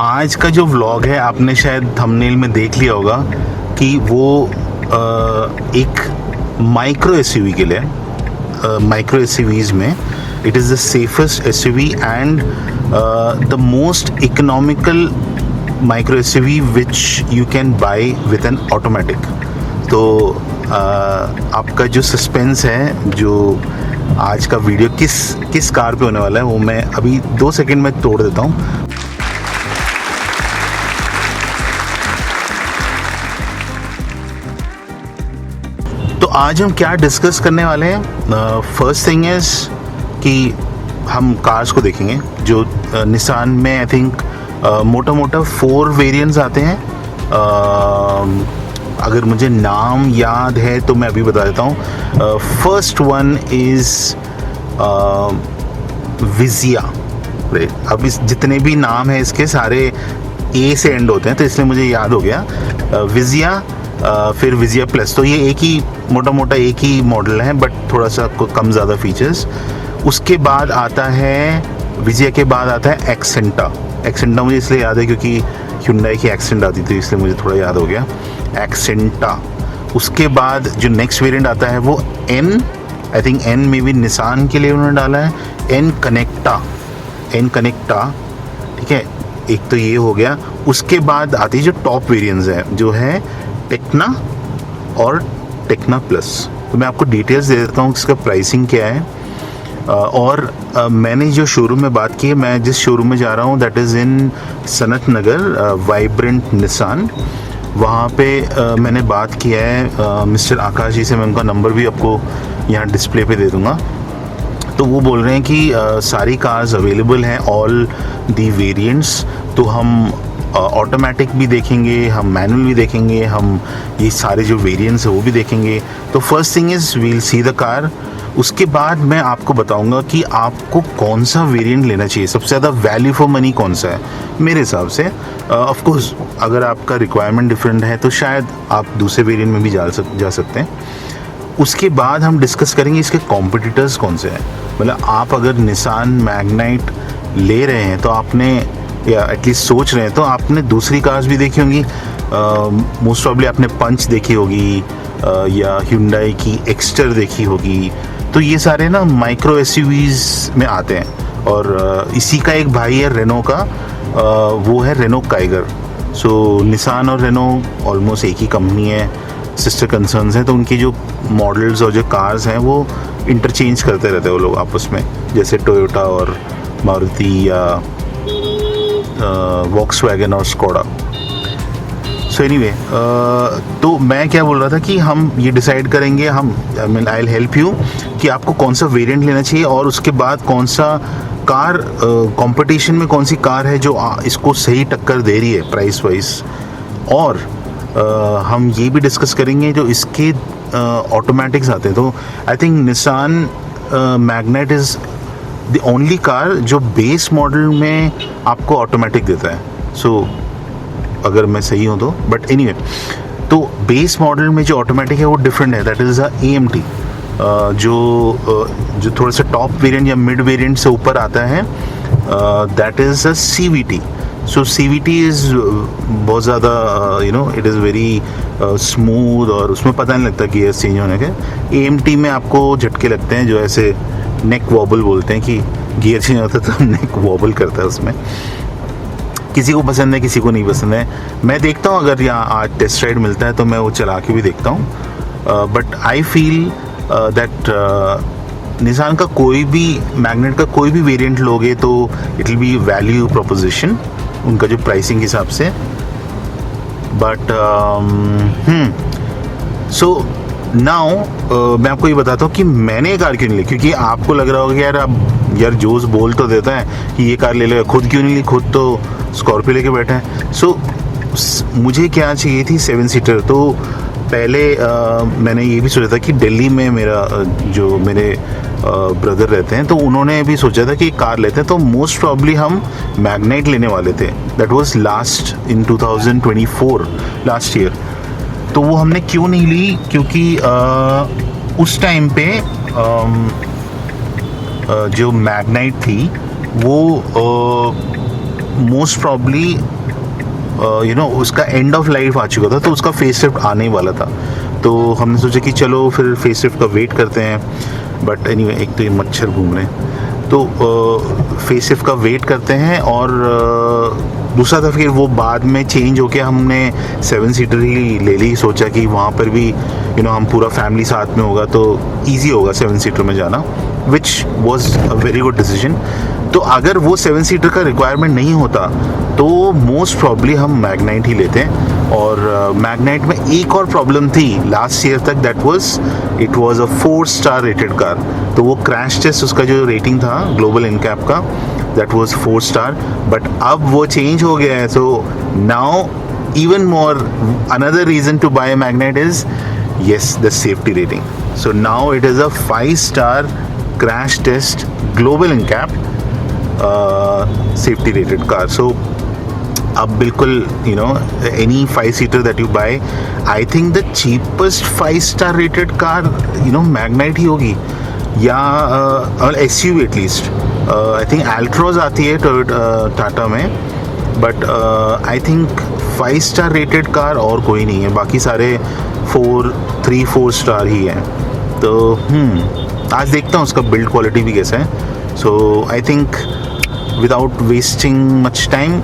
आज का जो व्लॉग है आपने शायद थंबनेल में देख लिया होगा कि वो एक माइक्रो एसयूवी के लिए, माइक्रो एसयूवीज में it is the safest SUV and the most economical micro SUV which you can buy with N automatic. तो आपका जो सस्पेंस है, जो आज का वीडियो किस कार पे होने वाला है, वो मैं अभी 2 सेकंड में तोड़ देता हूँ। तो आज हम क्या डिस्कस करने वाले हैं, फर्स्ट थिंग इज़ कि हम कार्स को देखेंगे जो निसान में आई थिंक मोटा मोटा 4 वेरिएंट्स आते हैं। अगर मुझे नाम याद है तो मैं अभी बता देता हूँ। First one is Visia. अब इस जितने भी नाम है इसके सारे ए से एंड होते हैं, तो इसलिए मुझे याद हो गया। विजिया, फिर विजिया प्लस, तो ये एक ही मोटा मोटा एक ही मॉडल है, बट थोड़ा सा कम ज़्यादा फीचर्स। उसके बाद आता है विजिया के बाद आता है एक्सेंटा। एक्सेंटा मुझे इसलिए याद है क्योंकि ह्युंडई की एक्सेंट आती थी, इसलिए मुझे थोड़ा याद हो गया एक्सेंटा। उसके बाद जो नेक्स्ट वेरिएंट आता है वो एन, आई थिंक एन में भी निसान के लिए उन्होंने डाला है, एन कनेक्टा। ठीक है, एक तो ये हो गया। उसके बाद आती है जो टॉप वेरिएंट्स है, जो है टेक्ना और टेक्ना प्लस। तो मैं आपको डिटेल्स दे देता हूँ इसका प्राइसिंग क्या है। और मैंने जो शोरूम में बात की है, मैं जिस शोरूम में जा रहा हूँ that is in Sanath Nagar, vibrant Nissan. वहाँ पे मैंने बात किया है मिस्टर आकाश जी से, मैं उनका नंबर भी आपको यहाँ डिस्प्ले पे दे दूँगा। तो वो बोल रहे हैं कि सारी कार्स अवेलेबल हैं, ऑल दी वेरिएंट्स। तो हम ऑटोमेटिक भी देखेंगे, हम मैनुअल भी देखेंगे, हम ये सारे जो वेरिएंट्स है वो भी देखेंगे। तो first thing is will see the car. उसके बाद मैं आपको बताऊंगा कि आपको कौन सा वेरिएंट लेना चाहिए, सबसे ज़्यादा वैल्यू फॉर मनी कौन सा है मेरे हिसाब से। ऑफ कोर्स अगर आपका रिक्वायरमेंट डिफरेंट है तो शायद आप दूसरे वेरिएंट में भी जा सकते हैं। उसके बाद हम डिस्कस करेंगे इसके कॉम्पिटिटर्स कौन से हैं। मतलब आप अगर निसान मैग्नाइट ले रहे हैं तो आपने, या एटलीस्ट सोच रहे हैं, तो आपने दूसरी कार्स भी देखी होंगी। मोस्ट प्रॉब्ली आपने पंच देखी होगी या ह्युंडई की एक्स्टर देखी होगी। तो ये सारे ना माइक्रो एसयूवीज में आते हैं। और इसी का एक भाई है रेनो का, वो है रेनो काइगर। सो निसान और रेनो ऑलमोस्ट एक ही कंपनी है, सिस्टर कंसर्न्स हैं। तो उनकी जो मॉडल्स और जो कार्स हैं वो इंटरचेंज करते रहते हैं वो लोग आपस में, जैसे टोयोटा और मारुति या वॉक्सवैगन और स्कोडा। सो एनीवे, तो मैं क्या बोल रहा था कि हम ये डिसाइड करेंगे, हम I mean I will help you कि आपको कौन सा वेरिएंट लेना चाहिए, और उसके बाद कौन सा कार कंपटीशन में कौन सी कार है जो इसको सही टक्कर दे रही है प्राइस वाइज। और हम ये भी डिस्कस करेंगे जो इसके ऑटोमेटिक्स आते हैं। तो I think Nissan Magnite is the only car जो बेस मॉडल में आपको ऑटोमेटिक देता है। सो अगर मैं सही हूँ तो, बट एनीवे, तो बेस मॉडल में जो ऑटोमेटिक है वो डिफरेंट है, दैट इज़ अ AMT। जो थोड़ा सा टॉप वेरिएंट या मिड वेरिएंट से ऊपर आता है, that is a CVT। So CVT is बहुत ज़्यादा इट इज़ वेरी स्मूथ, और उसमें पता नहीं लगता गियर चेंज होने के। AMT में आपको झटके लगते हैं, जो ऐसे नेक वॉबल बोलते हैं, कि गियर चेंज होता है तो नेक वॉबल करता है उसमें। किसी को पसंद है, किसी को नहीं पसंद है। मैं देखता हूँ, अगर यहाँ आज टेस्ट राइड मिलता है तो मैं वो चला के भी देखता हूँ। But I feel that Nissan का कोई भी, मैग्नेट का कोई भी वेरिएंट लोगे तो it will be value proposition उनका जो प्राइसिंग हिसाब से। बट सो नाउ मैं आपको ये बताता हूँ कि मैंने ये कार क्यों नहीं ली। क्योंकि आपको लग रहा होगा कि यार अब यार जोश बोल तो देता है कि ये कार ले लो, खुद क्यों नहीं ली, खुद तो स्कॉर्पियो लेके बैठे हैं। सो मुझे क्या चाहिए थी, 7 सीटर। तो पहले मैंने ये भी सोचा था कि दिल्ली में जो मेरे ब्रदर रहते हैं, तो उन्होंने भी सोचा था कि कार लेते हैं। तो मोस्ट प्रॉब्ली हम मैग्नाइट लेने वाले थे, that was last in 2024, last year. तो वो हमने क्यों नहीं ली, क्योंकि उस टाइम पे जो मैग्नाइट थी वो मोस्ट प्रॉब्ली उसका एंड ऑफ लाइफ आ चुका था, तो उसका फेस लिफ्ट आने वाला था। तो हमने सोचा कि चलो फिर फेस लिफ्ट का वेट करते हैं, बट एनीवे एक तो ये मच्छर घूम रहे हैं, तो फेस लिफ्ट का वेट करते हैं। और दूसरा था फिर वो बाद में चेंज होके हमने 7 सीटर ही ले ली। सोचा कि वहाँ पर भी हम पूरा फैमिली साथ में होगा तो ईजी होगा 7 सीटर में जाना, which was a very good decision. तो अगर वो 7 सीटर का रिक्वायरमेंट नहीं होता तो मोस्ट प्रॉब्ली हम मैग्नाइट ही लेते हैं। और मैग्नाइट में एक और प्रॉब्लम थी लास्ट ईयर तक, it was a 4 star rated car. तो वो क्रैश टेस्ट उसका जो रेटिंग था ग्लोबल इनकैप का, दैट वाज 4 स्टार, बट अब वो चेंज हो गया है। So now even more, another reason to buy a Magnite is yes, the safety rating. So now it is a 5-star crash test global NCAP safety rated car. So अब बिल्कुल any 5-seater that you buy, I think the cheapest 5-star rated car Magnite ही होगी, या SUV at least. I think Altroz आती है टाटा में, but I think five-star rated car और कोई नहीं है, बाकी सारे 3-4 स्टार ही हैं। तो आज देखता हूँ उसका बिल्ड क्वालिटी भी कैसा है। So I think without wasting much time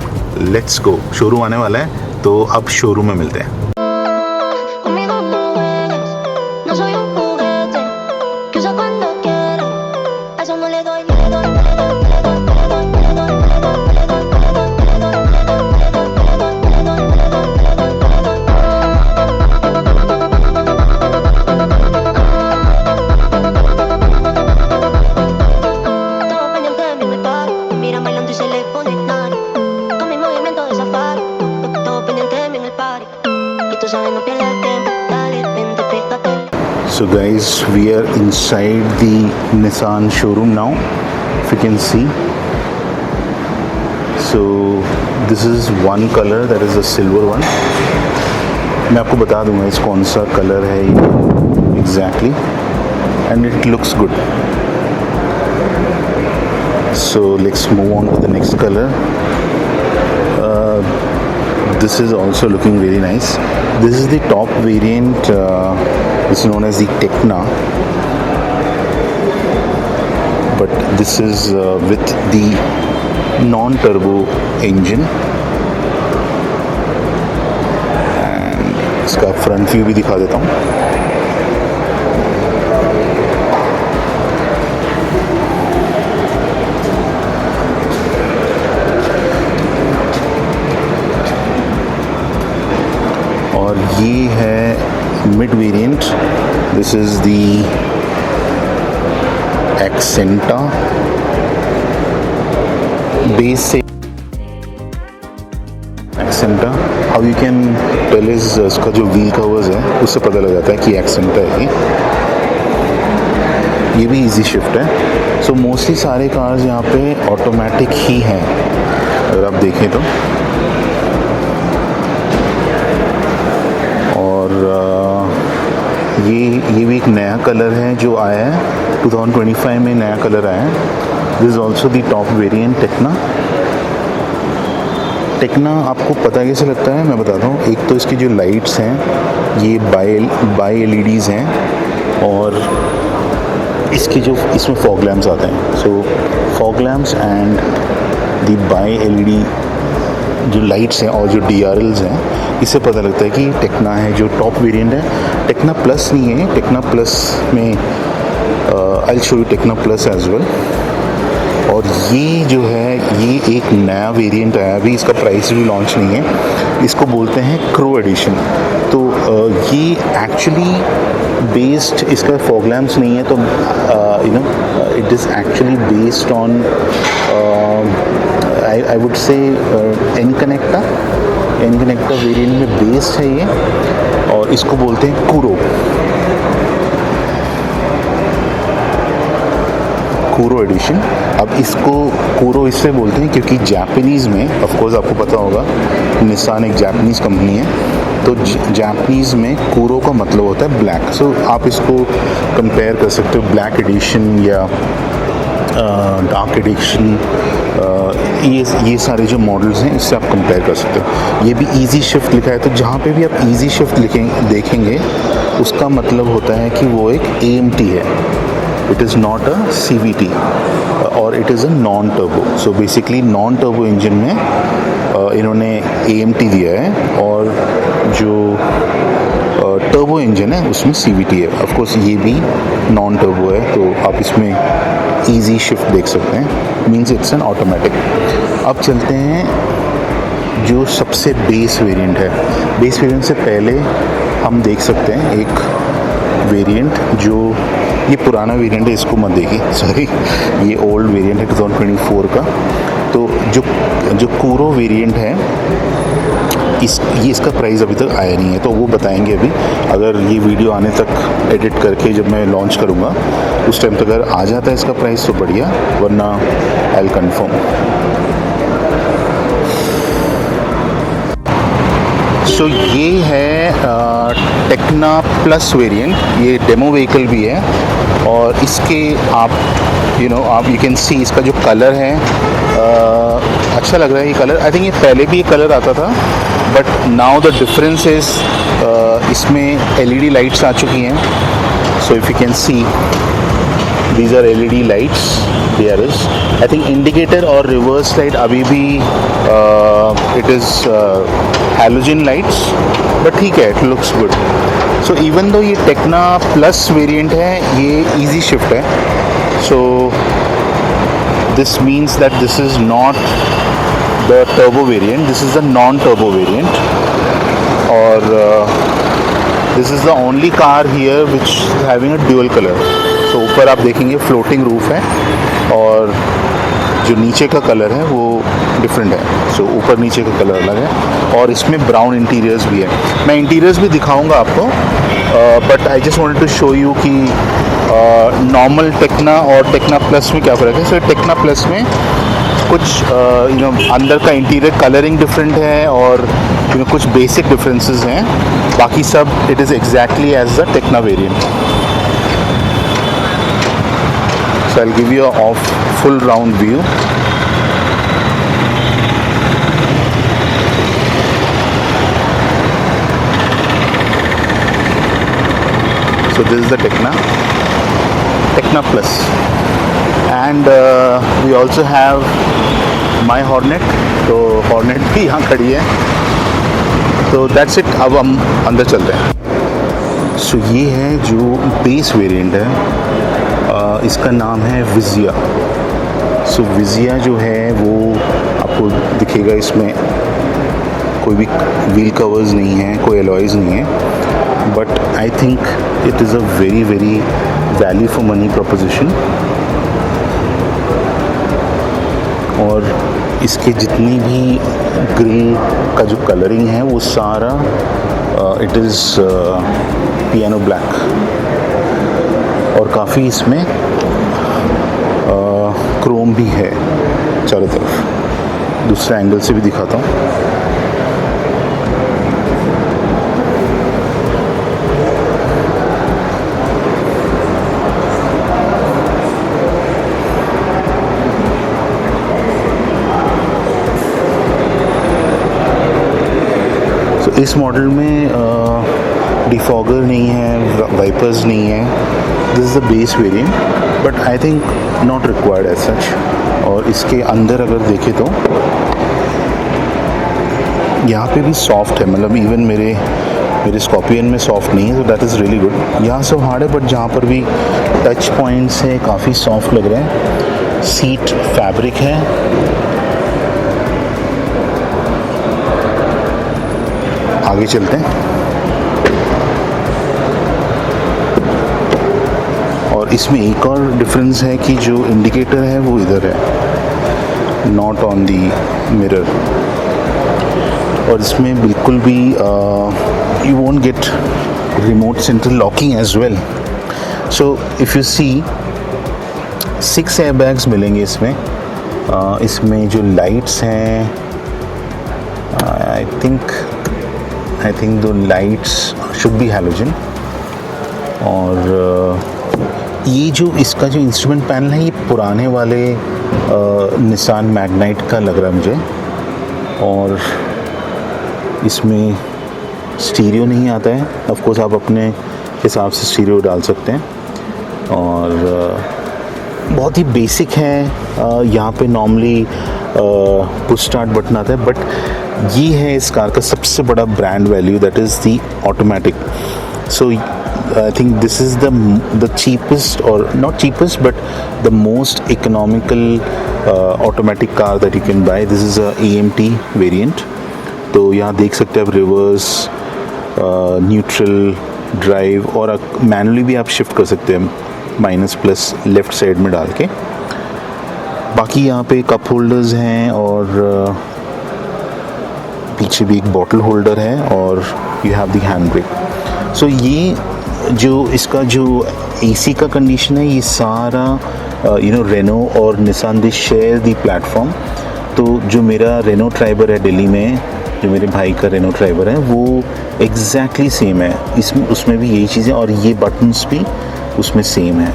let's go. Showroom आने वाला है, तो अब शोरूम में मिलते हैं। So guys, we are inside the Nissan showroom now, if you can see. So this is one color, that is the silver one. मैं आपको बता दूंगा इस कौन सा कलर है ये exactly, and it looks good. So let's move on to the next color. This is also looking very nice. This is the top variant. This is known as the Tecna, but this is with the non-turbo engine, and इसका front view भी दिखा देता हूँ। और ये है mid variant. This is the Acenta base से Acenta. How you can tell is उसका जो व्हील कवर्स है उससे पता लग जाता है कि एक्सेंटा है ये भी इजी शिफ्ट है। सो मोस्टली सारे कार्स यहाँ पे ऑटोमेटिक ही हैं अगर आप देखें तो। ये भी एक नया कलर है जो आया है 2025 में, नया कलर आया है। This is also the top variant Tekna. आपको पता कैसे लगता है मैं बताता हूँ। एक तो इसकी जो लाइट्स हैं ये बाई LEDs हैं, और इसकी जो इसमें फॉग लैम्प्स आते हैं। So fog lamps and the bi LED जो लाइट्स हैं और जो DRLs हैं, इससे पता लगता है कि टेक्ना है जो टॉप वेरिएंट है। टेक्ना प्लस नहीं है, टेक्ना प्लस में I will show you Tekna plus as well. और ये जो है ये एक नया वेरिएंट आया, अभी इसका प्राइस भी लॉन्च नहीं है। इसको बोलते हैं क्रो एडिशन। तो ये एक्चुअली बेस्ड, इसका फॉग लैम्प्स नहीं है, तो it is actually based on I would say N Connecta variant में बेस्ड है ये, और इसको बोलते हैं कूरो एडिशन। अब इसको कूरो इससे बोलते हैं क्योंकि जापानीज़ में, ऑफ कोर्स आपको पता होगा निसान एक जापानीज़ कंपनी है, तो जापानीज़ में कूरो का मतलब होता है ब्लैक। सो आप इसको कंपेयर कर सकते हो ब्लैक एडिशन या डार्क एडिशन, ये सारे जो मॉडल्स हैं इससे आप कंपेयर कर सकते हो। ये भी इजी शिफ्ट लिखा है, तो जहाँ पे भी आप इजी शिफ्ट देखेंगे उसका मतलब होता है कि वो एक AMT है, it is not a CVT और it is a non turbo. So basically non turbo engine में इन्होंने AMT दिया है और जो टर्बो इंजन है उसमें CVT है। ऑफ कोर्स ये भी नॉन टर्बो है, तो आप इसमें इजी शिफ्ट देख सकते हैं, मींस इट्स एन ऑटोमेटिक। अब चलते हैं जो सबसे बेस वेरिएंट है। बेस वेरिएंट से पहले हम देख सकते हैं एक वेरिएंट, जो ये पुराना वेरिएंट है, इसको मत देखिए, सॉरी, ये ओल्ड वेरिएंट है 2024 का। तो जो कूरो वेरिएंट है इसका प्राइस अभी तक आया नहीं है, तो वो बताएंगे अभी। अगर ये वीडियो आने तक एडिट करके जब मैं लॉन्च करूँगा उस टाइम तक अगर आ जाता है इसका प्राइस तो बढ़िया, वरना आई विल कन्फर्म। सो ये है टेक्ना प्लस वेरिएंट, ये डेमो व्हीकल भी है और इसके आप यू कैन सी इसका जो कलर है अच्छा लग रहा है ये कलर। आई थिंक ये पहले भी ये कलर आता था, but now the difference is इसमें LED लाइट्स आ चुकी हैं। सो if you can see these are LED lights, there is I think indicator और reverse light अभी भी it is halogen lights, but ठीक है, it looks good. So even though ये Tecna Plus variant है, ये easy shift है, so this means that this is not the turbo variant, this is the non-turbo variant, और this is the only car here which is having a dual color. तो ऊपर आप देखेंगे floating roof है और जो नीचे का कलर है वो डिफरेंट है। सो ऊपर नीचे का कलर अलग है और इसमें ब्राउन इंटीरियर्स भी है। मैं इंटीरियर्स भी दिखाऊंगा आपको, but I just wanted to show you कि नॉर्मल टेक्ना और टेक्ना प्लस में क्या फ़र्क है। सो टेक्ना प्लस में कुछ अंदर का इंटीरियर कलरिंग डिफरेंट है और कुछ बेसिक डिफरेंसेस हैं, बाकी सब it is exactly as the Tekna variant. So I'll give you a full round view. So this is the Tecna Plus, and we also have my Hornet. तो Hornet भी यहाँ खड़ी है, तो that's it। अब हम अंदर चलते हैं। So ये है जो बेस वेरिएंट है, इसका नाम है विजिया। सो विजिया जो है वो आपको दिखेगा, इसमें कोई भी व्हील कवर्स नहीं है, कोई अलॉयज़ नहीं है, but I think it is a very very value for money proposition. और इसके जितनी भी ग्रिल का जो कलरिंग है वो सारा इट इज़ पियानो ब्लैक, और काफ़ी इसमें क्रोम भी है चारों तरफ। दूसरे एंगल से भी दिखाता हूँ। तो इस मॉडल में डिफॉगर नहीं है, वाइपर्स नहीं है। This is the base variant, but I think not required as such. और इसके अंदर अगर देखें तो यहाँ पे भी सॉफ्ट है, मतलब इवन मेरे स्कॉर्पियन में सॉफ्ट नहीं है, तो दैट इज़ रियली गुड। यहाँ सब हार्ड है, बट जहाँ पर भी टच पॉइंट्स है काफ़ी सॉफ्ट लग रहे हैं। सीट फैब्रिक है, आगे चलते हैं। और इसमें एक और डिफरेंस है कि जो इंडिकेटर है वो इधर है, नॉट ऑन दी मिरर। और इसमें बिल्कुल भी you won't get remote central locking as well. So if you see 6 airbags मिलेंगे इसमें। इसमें जो लाइट्स हैं, आई थिंक दो लाइट्स शुड बी हैलोजन, और ये जो इसका जो इंस्ट्रूमेंट पैनल है ये पुराने वाले निसान मैग्नाइट का लग रहा है मुझे, और इसमें स्टीरियो नहीं आता है। ऑफ कोर्स आप अपने हिसाब से स्टीरियो डाल सकते हैं, और बहुत ही बेसिक है। यहाँ पे नॉर्मली पुश स्टार्ट बटन आता है, बट ये है इस कार का सबसे बड़ा brand value, that is the automatic. So I think this is the cheapest, or not cheapest, but the most economical automatic car that you can buy. This is a AMT variant. तो यहाँ देख सकते हैं आप reverse, neutral, drive, और manually भी आप shift कर सकते हैं माइनस प्लस लेफ़्ट साइड में डाल के। बाकी यहाँ पे कप होल्डर्स हैं, और पीछे भी एक बॉटल होल्डर है, और you have the hand brake. सो ये जो इसका जो एसी का कंडीशन है, ये सारा रेनो और निसान दे शेयर दी प्लेटफॉर्म। तो जो मेरा रेनो ट्राइबर है दिल्ली में, जो मेरे भाई का रेनो ट्राइबर है, वो एग्जैक्टली सेम है। इसमें उसमें भी यही चीज़ें, और ये बटन्स भी उसमें सेम है।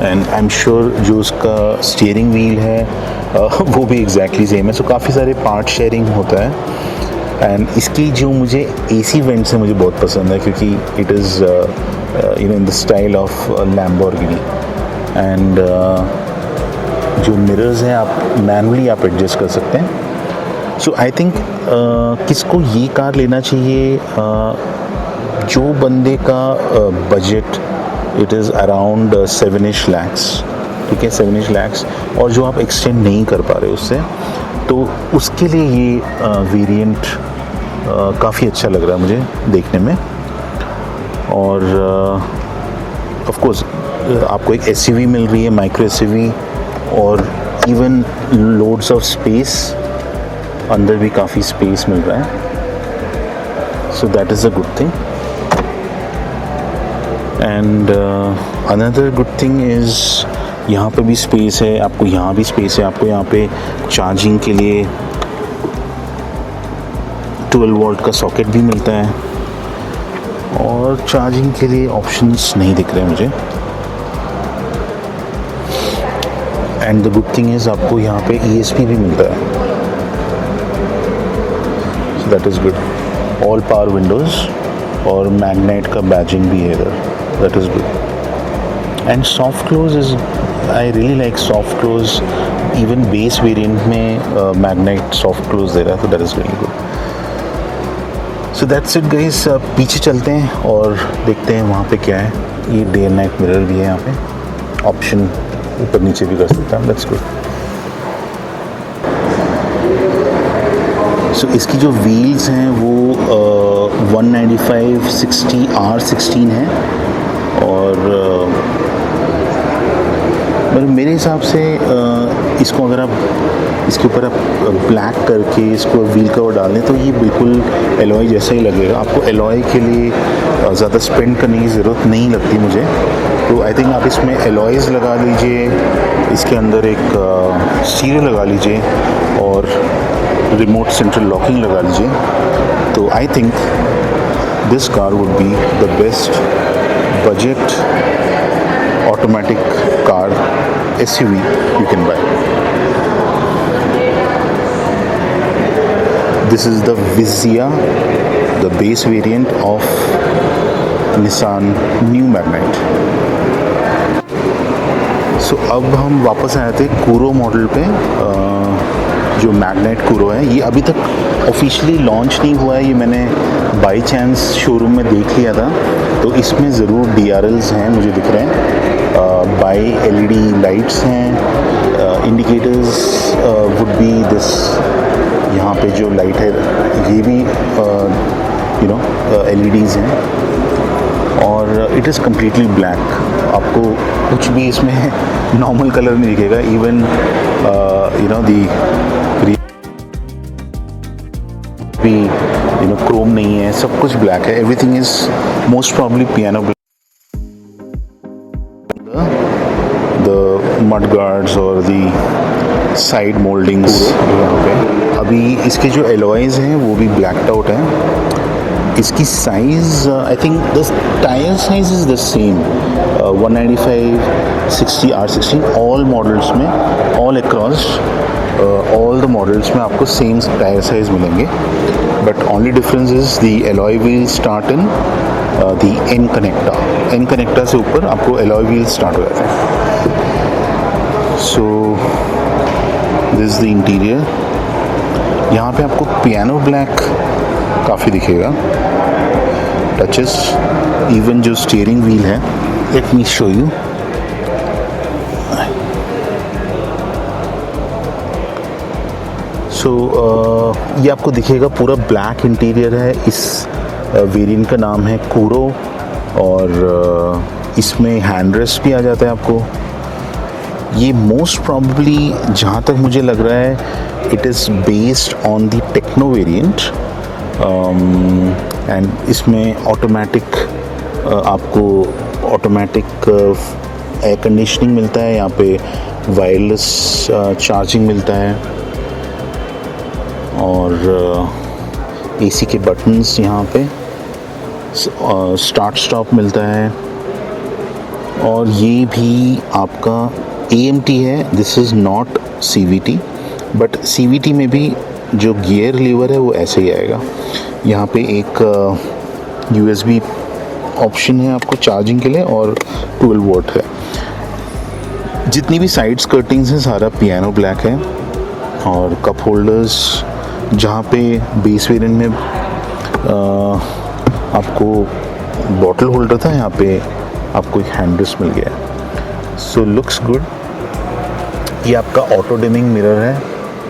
एंड आई एम श्योर जो उसका स्टीयरिंग व्हील है वो भी एग्जैक्टली सेम है। सो काफ़ी सारे पार्ट शेयरिंग होता है। एंड इसकी जो मुझे एसी वेंट्स है मुझे बहुत पसंद है, क्योंकि it is in the style of Lamborghini. And जो मिरर्स हैं आप मैनुअली आप एडजस्ट कर सकते हैं। सो आई थिंक किसको ये कार लेना चाहिए, जो बंदे का budget it is around 7-ish lakhs, ठीक है, 7-ish lakhs, और जो आप एक्सटेंड नहीं कर पा रहे उससे, तो उसके लिए ये वेरिएंट काफ़ी अच्छा लग रहा है मुझे देखने में। और ऑफ कोर्स आपको एक एसयूवी मिल रही है, माइक्रो एसयूवी, और इवन लोड्स ऑफ स्पेस, अंदर भी काफ़ी स्पेस मिल रहा है। So that is a good thing. And another good thing is यहाँ पे भी स्पेस है, आपको यहाँ भी स्पेस है। आपको यहाँ पे चार्जिंग के लिए 12 वोल्ट का सॉकेट भी मिलता है, और चार्जिंग के लिए ऑप्शंस नहीं दिख रहे मुझे। And the good thing is आपको यहाँ पे ESP भी मिलता है, so that is good. All power Windows, और मैग्नाइट का बैजिंग भी है इधर, that is good. And soft close is, I really like soft close. Even base variant में मैग्नाइट सॉफ्ट क्लोज दे रहा है, तो that is really good. So that's it guys. पीछे चलते हैं और देखते हैं वहाँ पे क्या है। ये डे एंड नाइट मिरर भी है यहाँ पे, ऑप्शन ऊपर नीचे भी कर सकते हैं। That's good. सो इसकी जो व्हील्स हैं वो 195/60 R16 है, और मेरे हिसाब से इसको अगर आप इसके ऊपर आप ब्लैक करके इसको व्हील कवर डाल दें तो ये बिल्कुल एलॉय जैसा ही लगेगा। आपको एलॉय के लिए ज़्यादा स्पेंड करने की ज़रूरत नहीं लगती मुझे, तो आई थिंक आप इसमें एलॉयज़ लगा लीजिए, इसके अंदर एक स्टीरियो लगा लीजिए, और रिमोट सेंट्रल लॉकिंग लगा लीजिए, तो I think this car would be the best budget automatic car SUV you can buy. This is the Vizia, the base variant of Nissan New Magnite. So अब हम वापस आए थे कूरो मॉडल पे। जो मैग्नाइट कूरो है ये अभी तक ऑफिशियली लॉन्च नहीं हुआ है, ये मैंने बाई चांस शोरूम में देख लिया था, तो इसमें ज़रूर DRLs हैं मुझे दिख रहे हैं, बाई LED लाइट्स हैं, इंडिकेटर्स वुड बी दिस, यहाँ पे जो लाइट है ये भी LEDs हैं, और इट इज़ कम्प्लीटली ब्लैक। आपको कुछ भी इसमें नॉर्मल कलर नहीं दिखेगा, इवन क्रोम नहीं है, सब कुछ ब्लैक है, everything is most probably piano black. The mud guards और द साइड मोल्डिंग्स यहाँ पे। अभी इसके जो एलॉयज हैं वो भी ब्लैक्ड आउट हैं। इसकी size I think the tyre size is the same 195 60 R16 all models में, all across all the models में आपको सेम टायर साइज मिलेंगे, but only difference is the alloy wheel start in the N Connecta से ऊपर आपको alloy wheel start हो जाते हैं। So this is the interior. यहाँ पे आपको पियानो ब्लैक काफ़ी दिखेगा, टचेस, इवन जो स्टीयरिंग व्हील है, let me show you. So ये आपको दिखेगा पूरा ब्लैक इंटीरियर है। इस वेरिएंट का नाम है कूरो और इसमें हैंड रेस्ट भी आ जाता है आपको। ये मोस्ट प्रॉब्ली जहाँ तक मुझे लग रहा है it is based on the Techno variant and इसमें ऑटोमेटिक आपको ऑटोमेटिक एयर कंडीशनिंग मिलता है, यहाँ पे वायरलेस चार्जिंग मिलता है और एसी के बटन्स यहाँ पे, स्टार्ट स्टॉप मिलता है और ये भी आपका AMT है, this is not CVT, but CVT में भी जो गियर लीवर है वो ऐसे ही आएगा। यहाँ पे एक USB ऑप्शन है आपको चार्जिंग के लिए और 12 वोल्ट है। जितनी भी साइड स्कर्टिंग्स हैं सारा पियानो ब्लैक है और कप होल्डर्स, जहाँ पे बेस वेरिएंट में आपको बॉटल होल्डर था, यहाँ पे आपको एक हैंड रेस्ट मिल गया है। सो लुक्स गुड। ये आपका ऑटो डिमिंग मिरर है,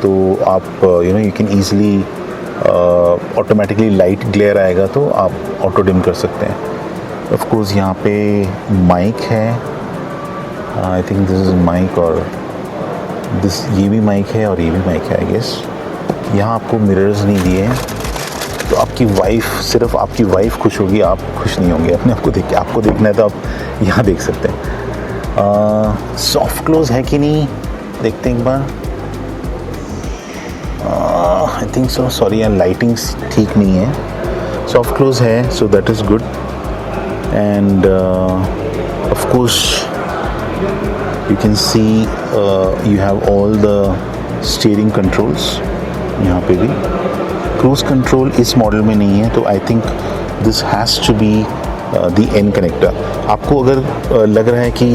तो आप you can easily automatically light glare आएगा तो आप ऑटो डिम कर सकते हैं। ऑफ कोर्स यहाँ पे माइक है, I think this is mic और दिस, ये भी माइक है और ये भी माइक है आई गेस। यहाँ आपको मिरर्स नहीं दिए हैं, तो आपकी वाइफ, सिर्फ आपकी वाइफ खुश होगी, आप खुश नहीं होंगे अपने आप को देख के। आपको देखना है तो आप यहाँ देख सकते हैं। सॉफ्ट क्लोज है कि नहीं देखते हैं एक बार। आई थिंक सो, सॉरी यार लाइटिंग ठीक नहीं है। सॉफ्ट क्लोज है, so that is good and of course you can see you have all the steering controls. यहाँ पे भी क्रूज कंट्रोल इस मॉडल में नहीं है, तो I think this has to be the N Connecta. आपको अगर लग रहा है कि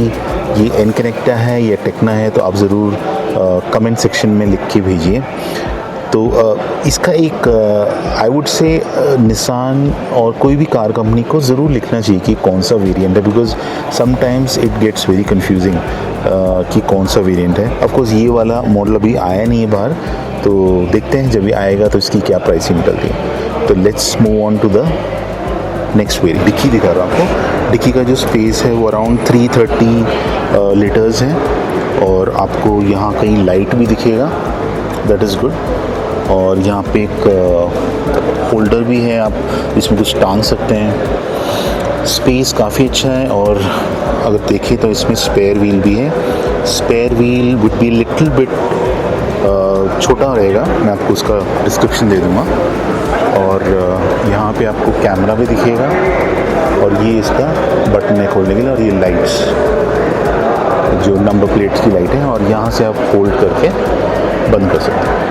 ये एन कनेक्टा है या टेक्ना है तो आप ज़रूर कमेंट सेक्शन में लिख के भेजिए। तो इसका एक आई वुड से निसान और कोई भी कार कंपनी को ज़रूर लिखना चाहिए कि कौन सा वेरिएंट है, because sometimes it gets very confusing कि कौन सा वेरिएंट है। ऑफ कोर्स ये वाला मॉडल अभी आया नहीं है बाहर, तो देखते हैं जब ये आएगा तो इसकी क्या प्राइसिंग निकलती है। तो let's move on to the next variant. डिक्की दिखा रहा हूँ आपको। डिक्की का जो स्पेस है वो अराउंड 330 लीटर्स है और आपको यहाँ कहीं लाइट भी दिखेगा, दैट इज़ गुड। और यहाँ पे एक होल्डर भी है, आप इसमें कुछ टांग सकते हैं। स्पेस काफ़ी अच्छा है और अगर देखें तो इसमें स्पेयर व्हील भी है। Spare wheel would be little bit छोटा रहेगा, मैं आपको उसका डिस्क्रिप्शन दे दूँगा। और यहाँ पे आपको कैमरा भी दिखेगा और ये इसका बटन है खोलने के लिए, और ये लाइट्स जो नंबर प्लेट्स की लाइट है, और यहाँ से आप फोल्ड करके बंद कर सकते हैं।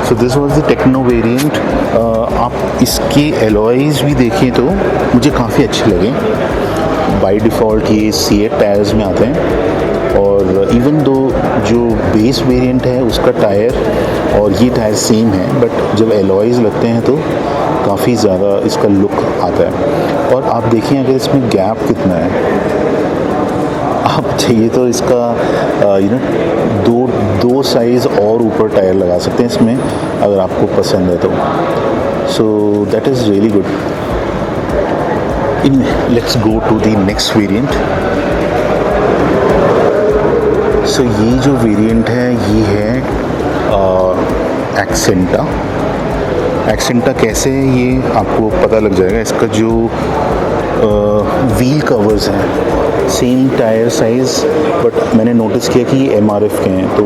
So this was the Techno variant. आप इसके एलॉयज़ भी देखें तो मुझे काफ़ी अच्छे लगे। बाय डिफ़ॉल्ट ये C8 टायर्स में आते हैं और इवन दो जो बेस वेरिएंट है उसका टायर और ये टायर सेम है, बट जब एलॉयज़ लगते हैं तो काफ़ी ज़्यादा इसका लुक आता है। और आप देखें अगर इसमें गैप कितना है, आप चाहिए तो इसका दो साइज़ और ऊपर टायर लगा सकते हैं इसमें अगर आपको पसंद है तो। So that is really good. Let's go to the next variant. So ये जो वेरिएंट है ये है एक्सेंटा। एक्सेंटा कैसे है ये आपको पता लग जाएगा। इसका जो व्हील कवर्स हैं सेम टायर साइज़, बट मैंने नोटिस किया कि ये MRF के हैं। तो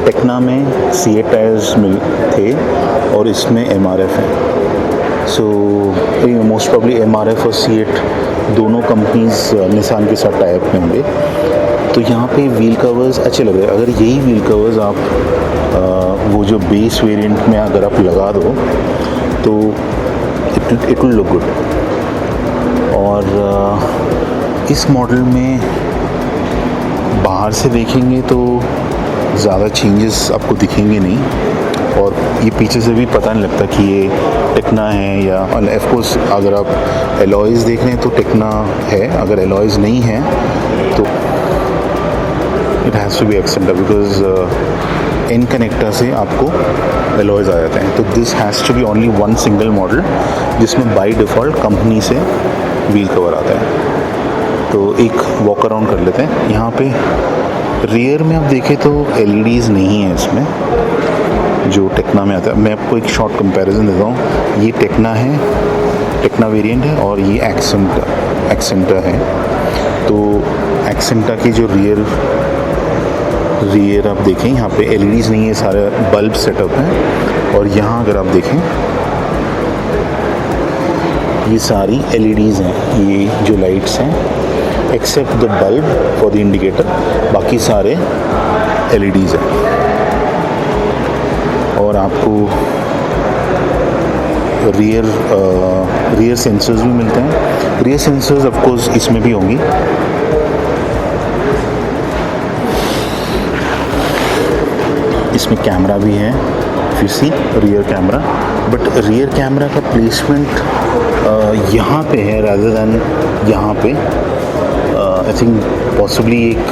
टेक्ना में C8 टायर्स मिल थे और इसमें MRF है। सो मोस्ट प्रॉब्ली MRF और C8 दोनों कंपनीज निसान के साथ टाई अप में होंगे। तो यहाँ पे व्हील कवर्स अच्छे लग रहे हैं। अगर यही व्हील कवर्स आप वो जो बेस वेरिएंट में अगर आप लगा दो तो इट विल लुक गुड। और इस मॉडल में बाहर से देखेंगे तो ज़्यादा चेंजेस आपको दिखेंगे नहीं, और ये पीछे से भी पता नहीं लगता कि ये टेक्ना है या ऑफ कोर्स अगर आप एलॉयज़ देख रहे हैं तो टेक्ना है, अगर एलॉयज़ नहीं है तो it has to be Acenta, because N Connecta से आपको एलॉयज़ आ जाते हैं। तो this has to be only one single model जिसमें बाय डिफ़ॉल्ट कंपनी से व्हील कवर आता है। तो एक वॉक अराउंड कर लेते हैं। यहाँ पे रियर में आप देखें तो LEDs नहीं है इसमें जो टेक्ना में आता है। मैं आपको एक शॉर्ट कंपैरिजन देता हूँ। ये टेक्ना है, टेक्ना वेरिएंट है, और ये एक्सेंटा है। तो एक्सेंटा की जो रियर आप देखें, यहाँ पे LEDs नहीं है, सारे बल्ब सेटअप है। और यहाँ अगर आप देखें ये सारी LEDs हैं, ये जो लाइट्स हैं except the bulb for the indicator, बाकी सारे LEDs हैं। और आपको रियर सेंसर्स भी मिलते हैं। रियर सेंसर्स ऑफ कोर्स इसमें भी होंगी। इसमें कैमरा भी है, if you see rear camera, but rear camera का प्लेसमेंट यहाँ पे है रादर दैन यहाँ पे। आई थिंक पॉसिबली एक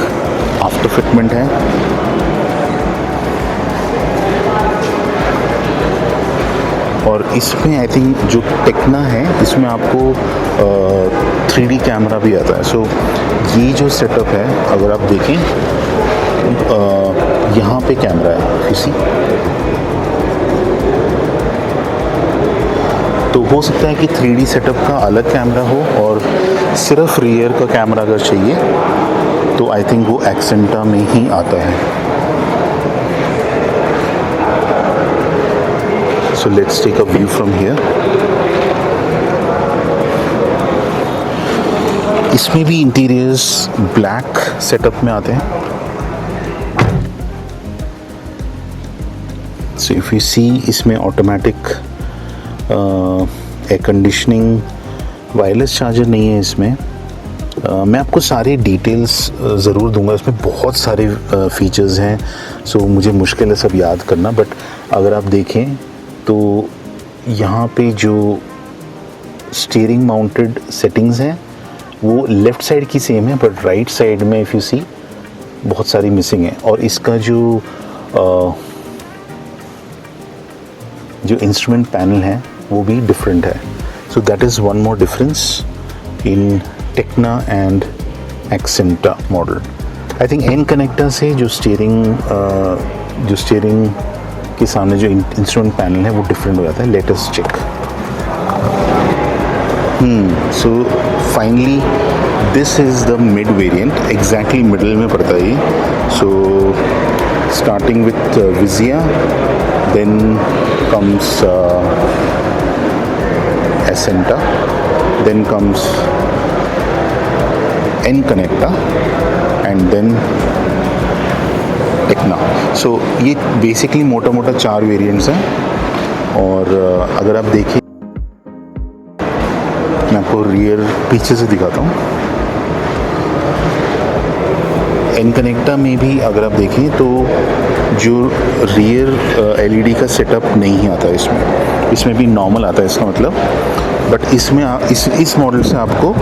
आफ्टर फिटमेंट है। और इसमें आई थिंक जो टेक्ना है इसमें आपको 3D कैमरा भी आता है। सो ये जो सेटअप है अगर आप देखें यहाँ पे कैमरा है किसी, तो हो सकता है कि 3D सेटअप का अलग कैमरा हो और सिर्फ रियर का कैमरा अगर चाहिए तो आई थिंक वो एक्सेंटा में ही आता है। So let's take a view from here. इसमें भी इंटीरियर्स ब्लैक सेटअप में आते हैं। So if you see इसमें automatic air conditioning, wireless charger नहीं है इसमें। मैं आपको सारी डिटेल्स ज़रूर दूंगा, इसमें बहुत सारे फीचर्स हैं, सो मुझे मुश्किल है सब याद करना। बट अगर आप देखें तो यहाँ पे जो स्टीयरिंग माउंटेड सेटिंग्स हैं वो लेफ़्ट साइड की सेम है, बट राइट साइड में इफ़ यू सी बहुत सारी मिसिंग है। और इसका जो इंस्ट्रूमेंट पैनल है वो भी डिफरेंट है। So that is one more difference in Tekna and Acenta model. I think N Connecta से जो स्टीयरिंग के सामने जो इंस्ट्रूमेंट पैनल है वो डिफरेंट हो जाता है। Let us check. So finally this is the mid variant, exactly middle में पड़ता है ये। So starting with Visia, then comes Acenta, then comes N Connecta and then Tekna. So ये बेसिकली मोटा मोटा 4 वेरिएंट्स हैं। और अगर आप देखिए, मैं आपको रियर पीछे से दिखाता हूँ। एन कनेक्टा में भी अगर आप देखें तो जो रियर LED का सेटअप नहीं आता इसमें भी नॉर्मल आता है इसका मतलब। बट इसमें इस मॉडल से आपको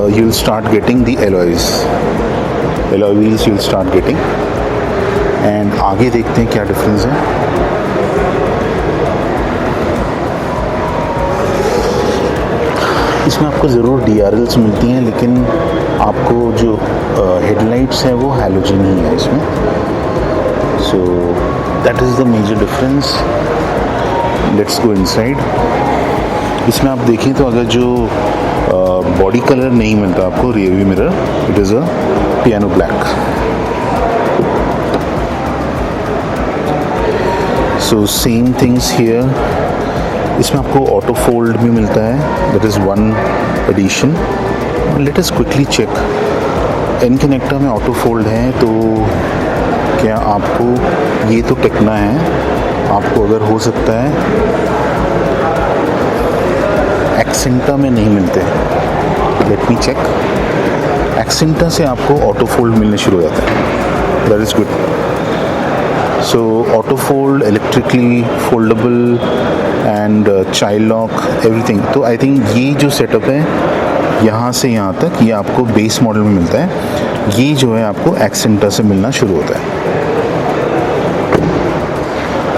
you will start getting the alloy wheels you will start getting. And आगे देखते हैं क्या डिफरेंस है। इसमें आपको ज़रूर DRLs मिलती हैं, लेकिन आपको जो हेडलाइट्स हैं वो हैलोजन ही है इसमें। So that is the major difference. Let's go inside. इसमें आप देखें तो अगर जो बॉडी कलर नहीं मिलता आपको rear view mirror, it is a piano black. So same things here, इसमें आपको ऑटो फोल्ड भी मिलता है, that is one addition. Let us quickly check, N Connecta में ऑटो फोल्ड है तो क्या आपको, ये तो टेक्ना है, आपको अगर हो सकता है एक्सेंटा में नहीं मिलते। लेट मी चेक, एक्सेंटा से आपको ऑटो फोल्ड मिलने शुरू हो जाता है, that is good. So auto fold, electrically foldable and child lock, everything. तो आई थिंक ये जो सेटअप है यहाँ से यहाँ तक, ये आपको बेस मॉडल में मिलता है। ये जो है आपको एक्सेंटा से मिलना शुरू होता है।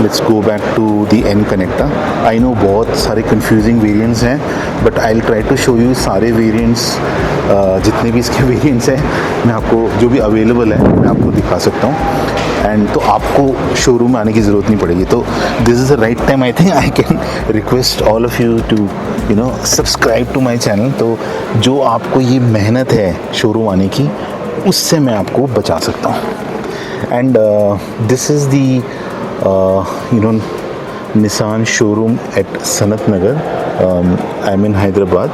Let's go back to the N Connecta. I know बहुत सारे कंफ्यूजिंग वेरिएंट्स हैं, but I will try to show you सारे वेरिएंट्स, जितने भी इसके वेरिएंट्स हैं मैं आपको, जो भी अवेलेबल है मैं आपको दिखा सकता हूँ। एंड तो आपको शोरूम में आने की ज़रूरत नहीं पड़ेगी। तो this is the right time, I think I can request all of you to subscribe to my channel. तो जो आपको ये मेहनत है शोरूम आने की, उससे मैं आपको बचा सकता हूँ। And this is the Nissan showroom at Sanath Nagar, I mean Hyderabad.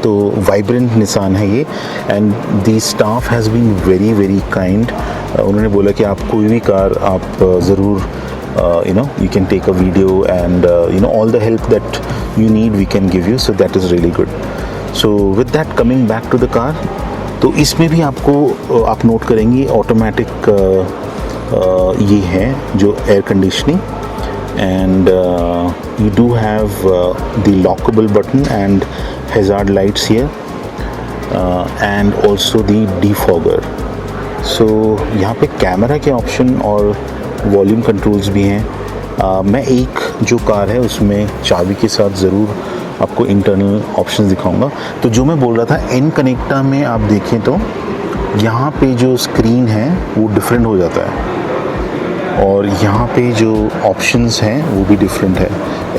तो वाइब्रेंट निसान है ये, and the staff has been very very kind. उन्होंने बोला कि आप कोई भी कार आप ज़रूर you can take a video and all the help that you need we can give you, so that is really good. So with that, coming back to the car, तो इसमें भी आपको आप नोट करेंगे automatic ये है जो air conditioning, and you do have the lockable button and hazard lights here, and also the defogger. So यहाँ पे कैमरा के ऑप्शन और वॉल्यूम कंट्रोल्स भी हैं। मैं एक जो कार है उसमें चाबी के साथ ज़रूर आपको इंटरनल ऑप्शंस दिखाऊंगा। तो जो मैं बोल रहा था, एन कनेक्टा में आप देखें तो यहाँ पे जो स्क्रीन है वो डिफरेंट हो जाता है, और यहाँ पे जो ऑप्शंस हैं वो भी डिफरेंट है।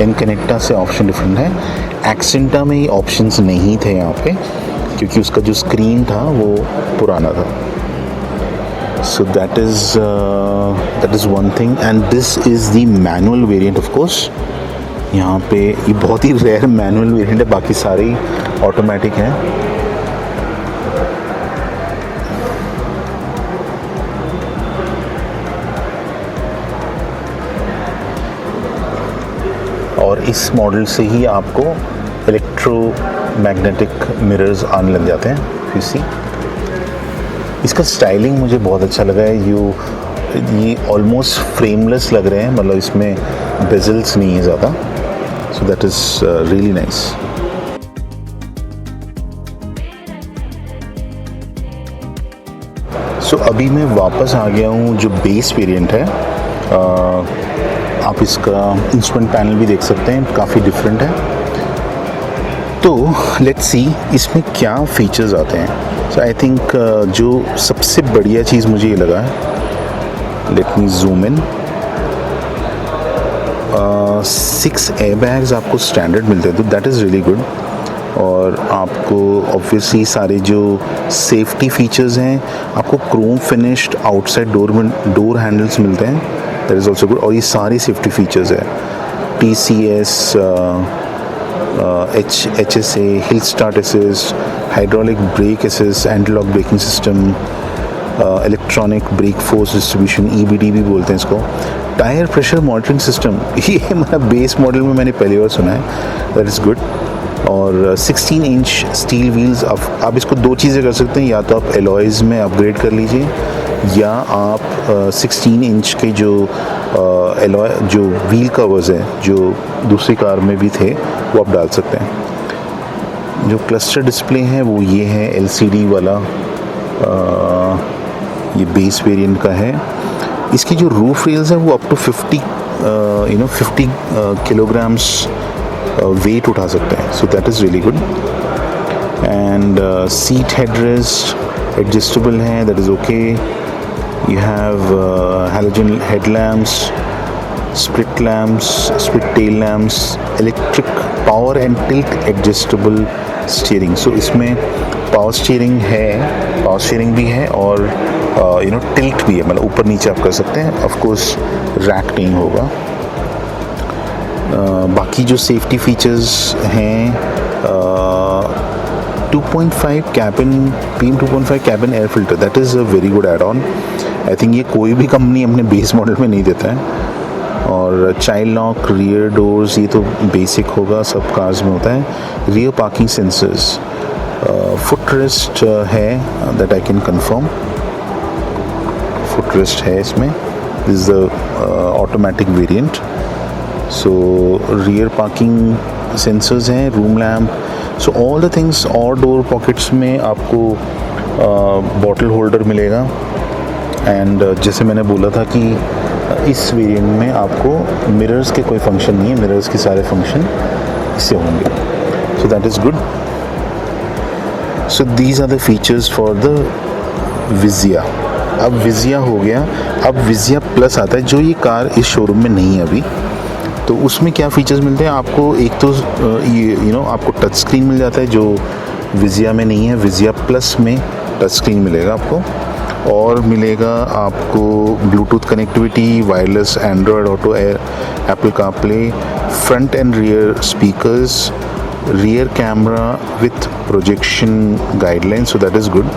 एन कनेक्टा से ऑप्शन डिफरेंट है। एक्सेंटा में ये ऑप्शंस नहीं थे यहाँ पे, क्योंकि उसका जो स्क्रीन था वो पुराना था। So that is one thing, and this is the manual variant of course. यहाँ पे ये बहुत ही रेयर मैनुअल वेरिएंट है, बाकी सारे ऑटोमेटिक हैं। और इस मॉडल से ही आपको इलेक्ट्रोमैग्नेटिक मिरर्स आने लग जाते हैं। You see? इसका स्टाइलिंग मुझे बहुत अच्छा लगा है। ये ऑलमोस्ट फ्रेमलेस लग रहे हैं, मतलब इसमें बेजल्स नहीं है ज़्यादा। So that is really nice. So अभी मैं वापस आ गया हूँ जो बेस वेरिएंट है। आप इसका इंस्ट्रूमेंट पैनल भी देख सकते हैं, काफ़ी डिफरेंट है। तो लेट्स सी इसमें क्या फीचर्स आते हैं। सो आई थिंक जो सबसे बढ़िया चीज़ मुझे ये लगा है, let me zoom in, 6 airbags आपको स्टैंडर्ड मिलते हैं, तो दैट इज़ रियली गुड। और आपको ऑब्वियसली सारे जो सेफ्टी फीचर्स हैं, आपको Chrome finished outside door handles मिलते हैं, दैट इज़ ऑल्सो गुड। और ये सारी सेफ्टी फीचर्स है, TCS, HSA, hill start assist, hydraulic brake assist, anti lock braking system, electronic brake force distribution, EBD भी बोलते हैं इसको, टायर प्रेशर मॉनिटरिंग सिस्टम। ये मतलब बेस मॉडल में मैंने पहली बार सुना है, दैट इज़ गुड। और 16 इंच स्टील व्हील्स। आप इसको दो चीज़ें कर सकते हैं, या तो आप एलॉयज़ में अपग्रेड कर लीजिए, या आप 16 इंच के जो एलॉय जो व्हील कवर्स हैं जो दूसरी कार में भी थे वो आप डाल सकते हैं। जो क्लस्टर डिस्प्ले है वो ये है LCD वाला, ये बेस वेरिएंट का है। इसकी जो रूफ रेल्स है वो अप टू 50 किलोग्राम्स वेट उठा सकते हैं, so that is really good. And seat headrest adjustable है, that is okay. You have halogen headlamps, split lamps, split tail lamps, electric power and tilt adjustable steering, so इसमें power steering है, power steering भी है और tilt भी है, मतलब ऊपर नीचे आप कर सकते हैं। ऑफ कोर्स रैक नहीं होगा। बाकी जो सेफ्टी फीचर्स हैं 2.5 cabin PM 2.5 cabin air filter, that is a very good add on. I think ये कोई भी कंपनी अपने बेस मॉडल में नहीं देता है। और चाइल्ड लॉक, रियर डोर्स, ये तो बेसिक होगा, सब कार्स में होता है। Rear parking sensors, foot rest है, that I can confirm, foot rest है इसमें। This is the automatic variant. So rear parking sensors हैं, room lamp, so all the things. और डोर पॉकेट्स में आपको बॉटल होल्डर मिलेगा। एंड जैसे मैंने बोला था कि इस वेरिएंट में आपको मिरर्स के कोई फंक्शन नहीं है, मिरर्स के सारे फंक्शन इससे होंगे। So that is good. So these are the features for the Visia. अब विजिया हो गया, अब विजिया प्लस आता है, जो ये कार इस शोरूम में नहीं है अभी। तो उसमें क्या फ़ीचर्स मिलते हैं आपको? एक तो ये आपको टच स्क्रीन मिल जाता है, जो विजिया में नहीं है। विजिया प्लस में टच स्क्रीन मिलेगा आपको, और मिलेगा आपको Bluetooth connectivity, wireless Android auto, Apple CarPlay, front end rear speakers, rear camera with projection guidelines, so that is good.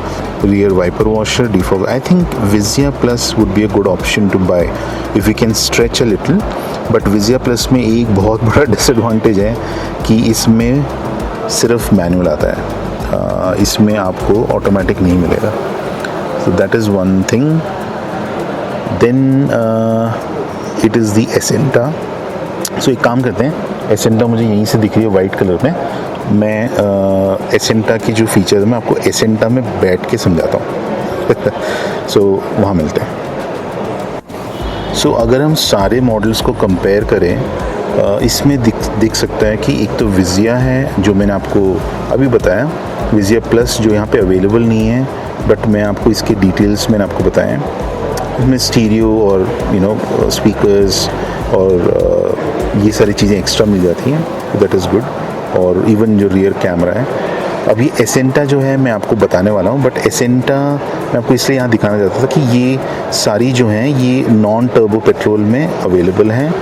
Rear wiper washer, defog. I think Vizia Plus would be a good option to buy if we can stretch a little. But Vizia Plus में एक बहुत बड़ा disadvantage है कि इसमें सिर्फ manual आता है, इसमें आपको ऑटोमेटिक नहीं मिलेगा। So that is one thing. Then it is the Ascenta. So एक काम करते हैं, एसेंटा मुझे यहीं से दिख रही है वाइट कलर में। मैं एसेंटा की जो फीचर है मैं आपको एसेंटा में बैठ के समझाता हूँ। सो वहाँ मिलते हैं। सो अगर हम सारे मॉडल्स को कंपेयर करें, इसमें दिख सकता है कि एक तो विजिया है जो मैंने आपको अभी बताया, विजिया प्लस जो यहाँ पे अवेलेबल नहीं है, बट मैं आपको इसके डिटेल्स मैंने आपको बताया। इसमें स्टीरियो और स्पीकर्स और ये सारी चीज़ें एक्स्ट्रा मिल जाती हैं, दैट इज़ गुड। और इवन जो रियर कैमरा है। अभी एसेंटा जो है मैं आपको बताने वाला हूँ, बट एसेंटा मैं आपको इसलिए यहाँ दिखाना चाहता था कि ये सारी जो हैं ये नॉन टर्बो पेट्रोल में अवेलेबल हैं।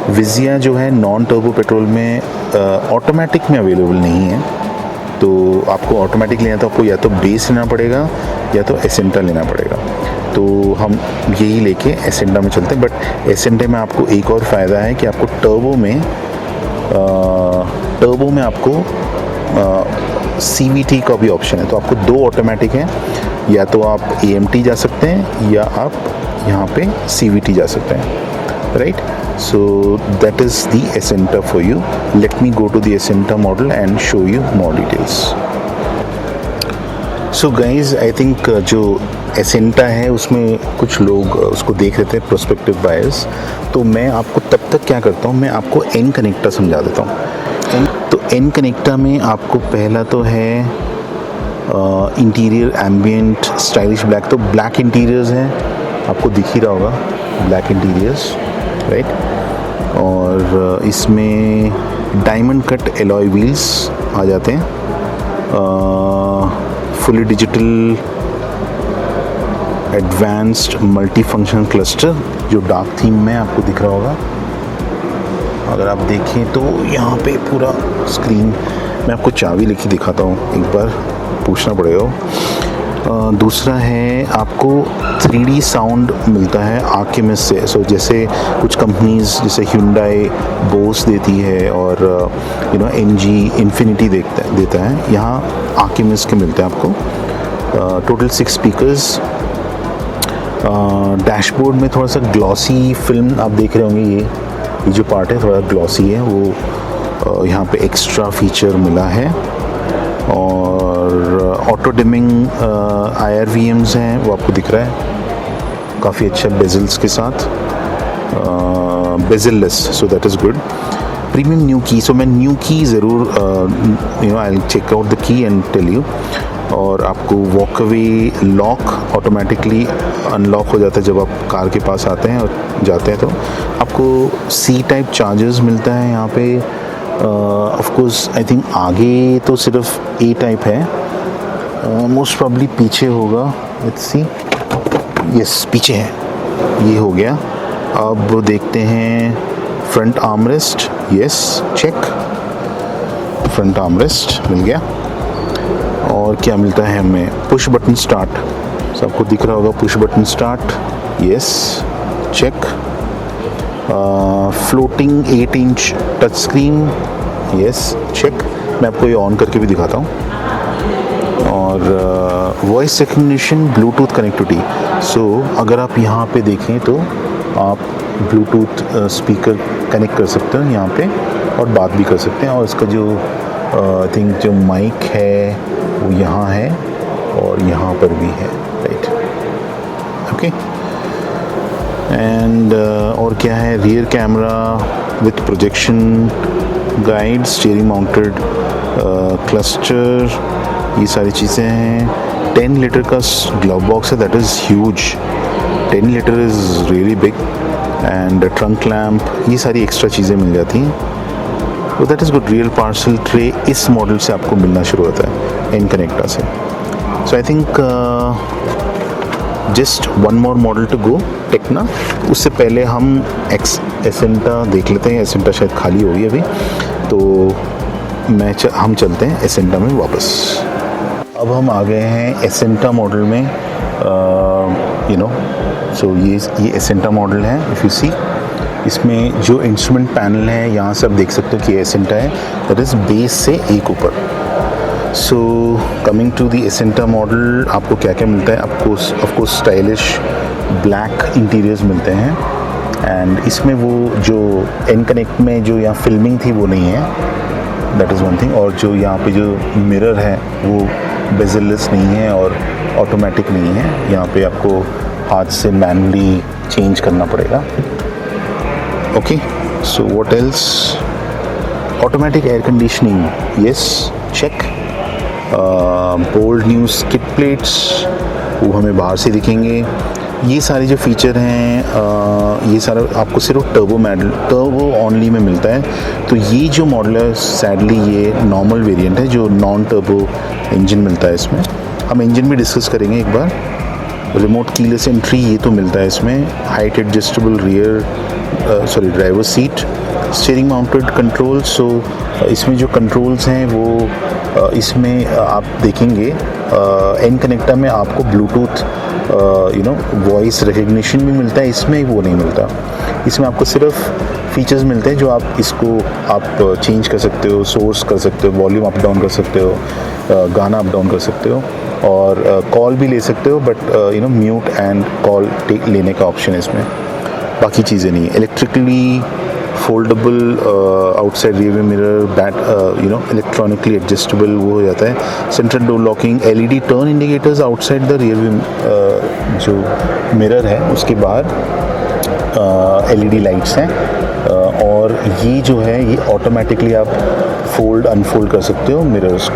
विजिया जो है नॉन टर्बो पेट्रोल में ऑटोमेटिक में अवेलेबल नहीं है। तो आपको ऑटोमेटिक लेना तो आपको या तो बेस लेना पड़ेगा या तो एसेंटा लेना पड़ेगा। तो हम यही लेके एसेंटा में चलते हैं। बट एसेंटा में आपको एक और फ़ायदा है कि आपको टर्बो में आपको CVT का भी ऑप्शन है। तो आपको दो ऑटोमेटिक हैं, या तो आप AMT जा सकते हैं या आप यहाँ पे CVT जा सकते हैं, right. So that is the Acenta for you. Let me go to the Acenta model and show you more details. So guys, I think जो एसेंटा है उसमें कुछ लोग उसको देख रहे थे, प्रोस्पेक्टिव बायर्स। तो मैं आपको तब तक क्या करता हूँ, मैं आपको एन कनेक्टा समझा देता हूँ। तो एन कनेक्टा में आपको पहला तो है इंटीरियर एम्बियंट स्टाइलिश ब्लैक। तो ब्लैक इंटीरियर्स हैं, आपको दिख ही रहा होगा ब्लैक इंटीरियर्स, राइट। और इसमें डायमंड कट एलॉय व्हील्स आ जाते हैं, fully digital advanced multi function cluster जो डार्क थीम में आपको दिख रहा होगा। अगर आप देखें तो यहाँ पे पूरा स्क्रीन, मैं आपको चाबी लेके दिखाता हूँ, एक बार पूछना पड़ेगा। दूसरा है आपको 3D साउंड मिलता है आर्किमिस से। सो जैसे कुछ कंपनीज जैसे Hyundai, बोस देती है और NG इन्फिनिटी देता है, यहाँ आर्किमिस के मिलते हैं आपको। Total 6 speakers. डैशबोर्ड में थोड़ा सा ग्लॉसी फिल्म आप देख रहे होंगे, ये जो पार्ट है थोड़ा ग्लॉसी है, वो यहाँ पे एक्स्ट्रा फीचर मिला है। और ऑटो डिमिंग IRVMs हैं, वो आपको दिख रहा है काफ़ी अच्छा बेजल्स के साथ, bezelless, so that is good. Premium new key, so मैं न्यू की ज़रूर I will check out the key and tell you. और आपको walk away lock automatically unlock हो जाता है जब आप कार के पास आते हैं और जाते हैं। तो आपको C टाइप चार्जर्स मिलता है यहाँ पे, ऑफ कोर्स आई थिंक आगे तो सिर्फ ए टाइप है, मोस्ट प्रॉब्ली पीछे होगा, लेट्स सी, यस पीछे है, ये हो गया। अब देखते हैं front armrest, yes check, front armrest मिल गया। और क्या मिलता है हमें, पुश बटन स्टार्ट, सबको दिख रहा होगा push button start, yes check. Floating 8 inch touch screen, yes check, मैं आपको ये ऑन करके भी दिखाता हूँ। और voice recognition, Bluetooth connectivity, so अगर आप यहाँ पे देखें तो आप ब्लूटूथ स्पीकर कनेक्ट कर सकते हो यहाँ पे और बात भी कर सकते हैं। और इसका जो आई थिंक जो माइक है वो यहाँ है और यहाँ पर भी है, राइट, ओके। एंड और क्या है, rear camera with projection guide, steering mounted cluster, ये सारी चीज़ें हैं। 10 लीटर का ग्लव बॉक्स है, that is huge, 10 litre is really big. And trunk lamp, ये सारी एक्स्ट्रा चीज़ें मिल जाती हैं, तो that is good. Real parcel tray इस मॉडल से आपको मिलना शुरू होता है, इन कनेक्टा से। So I think just one more model to go, Tekna. उससे पहले हम एसेंटा देख लेते हैं, एसेंटा शायद खाली होगी अभी, तो हम चलते हैं एसेंटा में वापस। अब हम आ गए हैं एसेंटा मॉडल में, यू नो, सो ये एसेंटा मॉडल है। इफ़ यू सी, इसमें जो इंस्ट्रूमेंट पैनल है यहाँ से आप देख सकते हो कि एसेंटा है, दैट इज़ बेस से एक ऊपर। So coming to the Acenta model, आपको क्या क्या मिलता है, आपको स्टाइलिश ब्लैक इंटीरियर्स मिलते हैं। एंड इसमें वो जो एन कनेक्ट में जो यहाँ फिल्मिंग थी वो नहीं है, दैट इज़ वन थिंग। और जो यहाँ पे जो मिरर है वो बेजललेस नहीं है और ऑटोमेटिक नहीं है, यहाँ पे आपको हाथ से मैनुअली चेंज करना पड़ेगा, okay. So what else, automatic air conditioning, yes check. Bold new skid plates, वो हमें बाहर से दिखेंगे। ये सारे जो फीचर हैं, ये सारा आपको सिर्फ टर्बो ऑनली में मिलता है। तो ये जो मॉडल है सैडली ये नॉर्मल वेरिएंट है, जो नॉन टर्बो इंजन मिलता है इसमें। हम इंजन भी डिस्कस करेंगे एक बार। रिमोट कीलेस एंट्री ये तो मिलता है इसमें। Height adjustable driver seat, steering mounted control. So इसमें जो कंट्रोल्स हैं वो इसमें आप देखेंगे एन कनेक्टा में आपको ब्लूटूथ वॉइस रिकग्निशन भी मिलता है, इसमें वो नहीं मिलता। इसमें आपको सिर्फ फीचर्स मिलते हैं जो आप चेंज कर सकते हो, सोर्स कर सकते हो, वॉल्यूम अप डाउन कर सकते हो, गाना अप डाउन कर सकते हो और कॉल भी ले सकते हो, बट म्यूट एंड कॉल लेने का ऑप्शन है इसमें। बाकी चीज़ें नहीं है। Electrically foldable outside rear mirror, electronically adjustable वो हो जाता है। Central door locking, LED turn indicators outside the rear जो मिरर है उसके बाहर एलईडी लाइट्स हैं। और ये जो है ये ऑटोमेटिकली आप फोल्ड अनफोल्ड कर सकते हो मिरर्स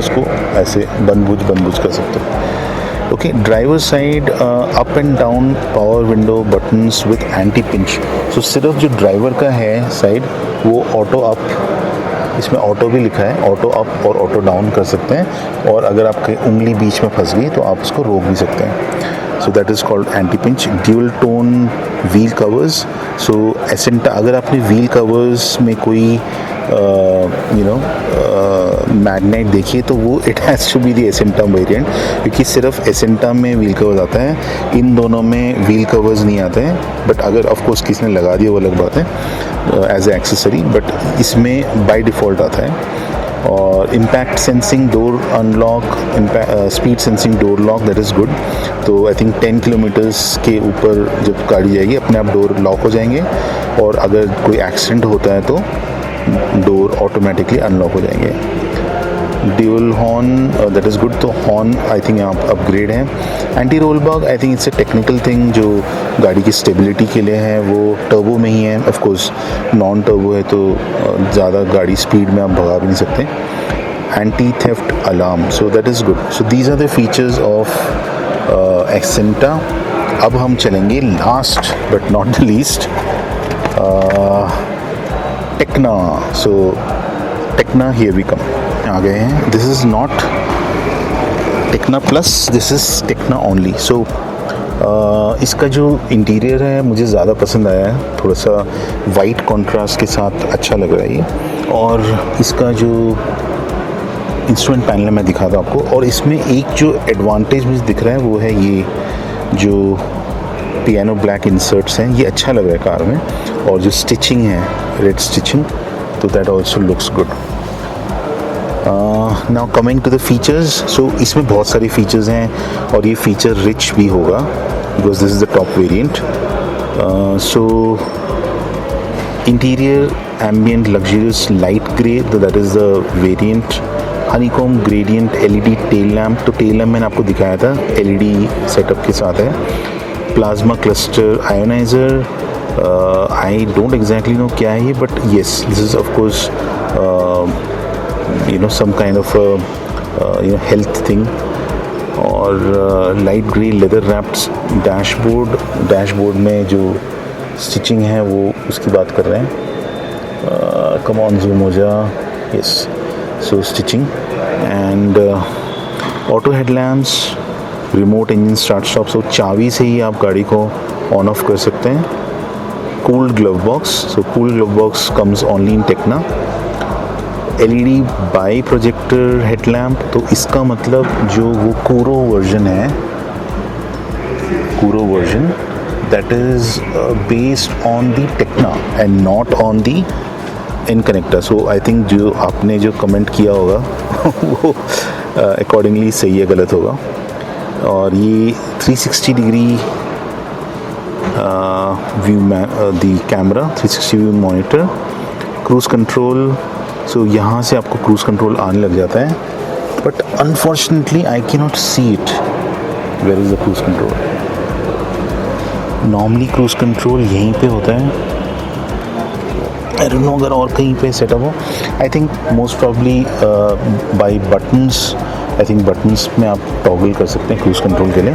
को ऐसे बनबूझ कर सकते हो, okay. Driver side up and down power window buttons with anti pinch. So सिर्फ जो ड्राइवर का है साइड वो ऑटो अप, इसमें ऑटो भी लिखा है, ऑटो अप और ऑटो डाउन कर सकते हैं। और अगर आपकी उंगली बीच में फंस गई तो आप उसको रोक भी सकते हैं। So that is called anti pinch. Dual tone wheel covers. So Acenta, अगर आपने व्हील कवर्स में कोई मैग्नेट देखिए तो वो it has to be the Acenta variant, क्योंकि सिर्फ एसेंटा में व्हील कवर्स आता है, इन दोनों में व्हील कवर्स नहीं आते हैं। बट अगर ऑफ कोर्स किसने लगा दिया वो अलग बात है एज ए एक्सेसरी, बट इसमें बाय डिफ़ॉल्ट आता है। और impact sensing door unlock, speed sensing door lock, that is good. तो आई थिंक 10 किलोमीटर्स के ऊपर जब गाड़ी जाएगी अपने आप डोर लॉक हो जाएंगे, और अगर कोई एक्सीडेंट होता है तो डोर ऑटोमेटिकली अनलॉक हो जाएंगे। Dual horn, that is good. तो हॉर्न आई थिंक यहाँ अपग्रेड है। Anti roll back, I think it's a technical thing जो गाड़ी की स्टेबिलिटी के लिए है, वो टर्बो में ही है। ऑफ कोर्स नॉन टर्बो है तो ज़्यादा गाड़ी स्पीड में आप भगा भी नहीं सकते। Anti theft alarm, so that is good. So these are the features of Acenta. अब हम चलेंगे last but not the least Tekna. So Tekna, here we come. आ गए हैं. This is not Tekna plus, this is Tekna only. So इसका जो interior है मुझे ज़्यादा पसंद आया है. थोड़ा सा वाइट कॉन्ट्रास्ट के साथ अच्छा लग रहा है ये. और इसका जो इंस्ट्रूमेंट पैनल है मैं दिखाता हूँ आपको. और इसमें एक जो एडवांटेज मुझे दिख रहा है वो है ये जो पियानो ब्लैक इंसर्ट्स हैं, ये अच्छा लग रहा है कार में. और जो स्टिचिंग है, रेड स्टिचिंग, तो that also looks good. Now coming to the features. So इसमें बहुत सारे फीचर्स हैं और ये फीचर रिच भी होगा because this is the top variant. So interior ambient luxurious light grey, that is the variant. Honeycomb gradient LED tail lamp. तो tail lamp मैंने आपको दिखाया था, एलईडी सेटअप के साथ है. Plasma cluster ionizer, I don't exactly know क्या है ये, but yes this is of course some kind of health thing. और light grey leather wrapped dashboard में जो स्टिचिंग है वो उसकी बात कर रहे हैं. कम ऑन जूम हो जा. Yes, so stitching and auto headlamps, remote engine start stop. So चाबी से ही आप गाड़ी को ऑन ऑफ कर सकते हैं. Cooled glove box. So cooled glove box comes only in Tekna. LED by projector headlamp. तो इसका मतलब जो वो कूरो वर्जन है, कूरो version that is based on the Tekna and not on the in connector. So I think जो आपने जो comment किया होगा वो अकॉर्डिंगली सही है, गलत होगा. और ये 360 degree view the camera, 360 view monitor. Cruise control. So यहाँ से आपको क्रूज़ कंट्रोल आने लग जाता है, but unfortunately I can not see it. Where is the cruise control? Normally cruise control यहीं पे होता है. आई डोंट नो अगर और कहीं पे सेटअप हो. I think most probably by buttons. I think buttons में आप टॉगल कर सकते हैं क्रूज़ कंट्रोल के लिए,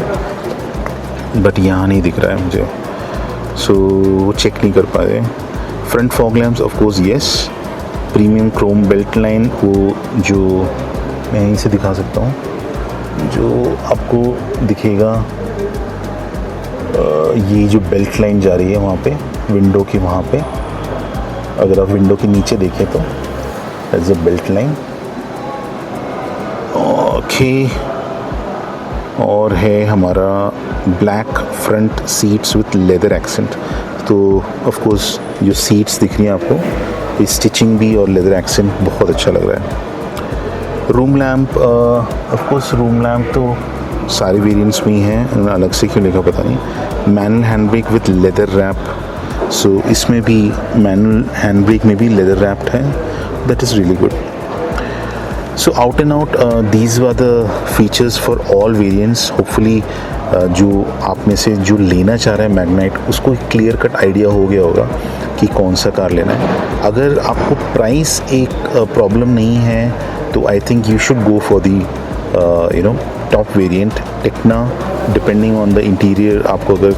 बट यहाँ नहीं दिख रहा है मुझे. सो चेक नहीं कर पाए. Front fog lamps of course yes. Premium Chrome belt line, वो जो मैं यहीं से दिखा सकता हूँ, जो आपको दिखेगा ये जो बेल्ट लाइन जा रही है वहाँ पे विंडो के वहाँ पे. अगर आप विंडो के नीचे देखें तो that's a belt line. Okay. और है हमारा black front seats with leather accent. तो ऑफ कोर्स जो सीट्स दिख रही हैं आपको, स्टिचिंग भी और लेदर एक्सेंट बहुत अच्छा लग रहा है. Room lamp, of course room lamp तो सारे वेरिएंट्स में ही हैं, अलग से क्यों लिखा पता नहीं. Manual hand brake with leather wrap. So इसमें भी मैनुअल हैंड ब्रेक में भी लेदर रैप्ड है. That is really good. So out and out these were the features for all variants. Hopefully जो आप में से जो लेना चाह रहा है मैग्नाइट, उसको एक क्लियर कट आइडिया हो गया होगा कि कौन सा कार लेना है. अगर आपको प्राइस एक प्रॉब्लम नहीं है तो I think you should go for the top variant Tekna. Depending on the interior आपको अगर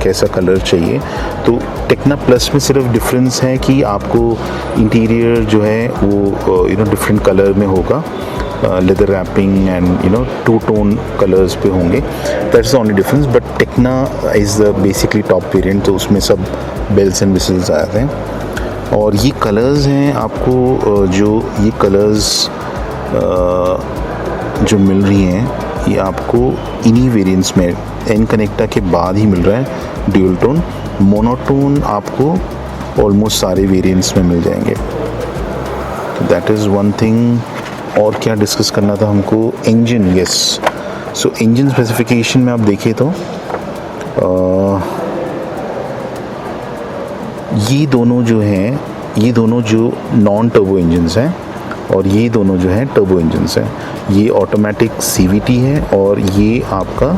कैसा कलर चाहिए, तो टेक्ना प्लस में सिर्फ डिफरेंस है कि आपको इंटीरियर जो है वो डिफरेंट कलर में होगा. Leather wrapping and two tone colours पे होंगे. That's the only difference. But Tekna is the basically top variant, तो उसमें सब बेल्स एंड विसल्स आते हैं. और ये कलर्स हैं आपको, जो ये कलर्स जो मिल रही हैं ये आपको इन्हीं वेरिएंट्स में एन कनेक्टा के बाद ही मिल रहा है. ड्यूल टोन, मोनोटोन आपको ऑलमोस्ट सारे वेरिएंट्स में मिल जाएंगे. That is one thing. और क्या डिस्कस करना था हमको? इंजन. यस. सो इंजन स्पेसिफिकेशन में आप देखें तो ये दोनों जो हैं, ये दोनों जो नॉन टर्बो इंजन्स हैं और ये दोनों जो हैं टर्बो इंजन्स हैं. ये ऑटोमेटिक CVT है और ये आपका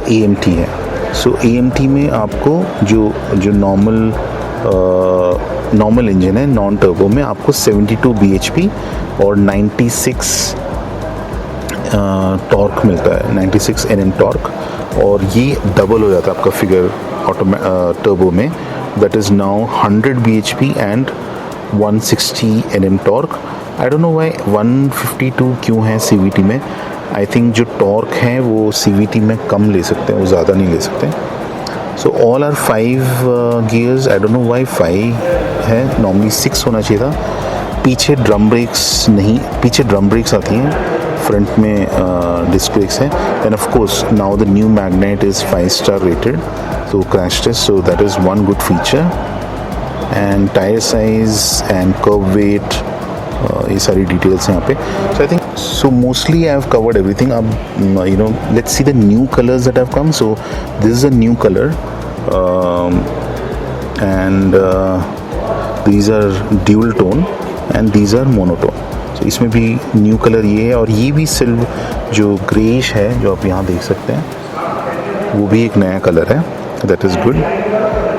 AMT है. सो AMT में आपको जो नॉर्मल इंजन है नॉन टर्बो में आपको 72 bhp और 96 टॉर्क मिलता है, 96 Nm टॉर्क. और ये डबल हो जाता है आपका फिगर टर्बो में. That is now 100 bhp and 160 Nm torque. I don't know why 152 क्यों है CVT में। आई थिंक जो टॉर्क है वो CVT में कम ले सकते हैं, वो ज़्यादा नहीं ले सकते। So all are 5 gears. I don't know why 5 है, नॉर्मली 6 होना चाहिए था। पीछे ड्रम ब्रेक्स नहीं, पीछे ड्रम ब्रेक्स आती हैं, फ्रंट में डिस्क ब्रेक्स है। And of course now the new Magnite is 5 star rated, तो crash test, so that is one good feature. And tyre size and kerb weight, ये सारी details हैं यहाँ पे। So I think so mostly I have covered everything. You know, let's see the new colors that have come. So this is a new color, and these are dual tone and these are monotone. So इसमें भी new color ये है, और ये भी silver जो greyish है जो आप यहाँ देख सकते हैं, वो भी एक नया कलर है। That is good.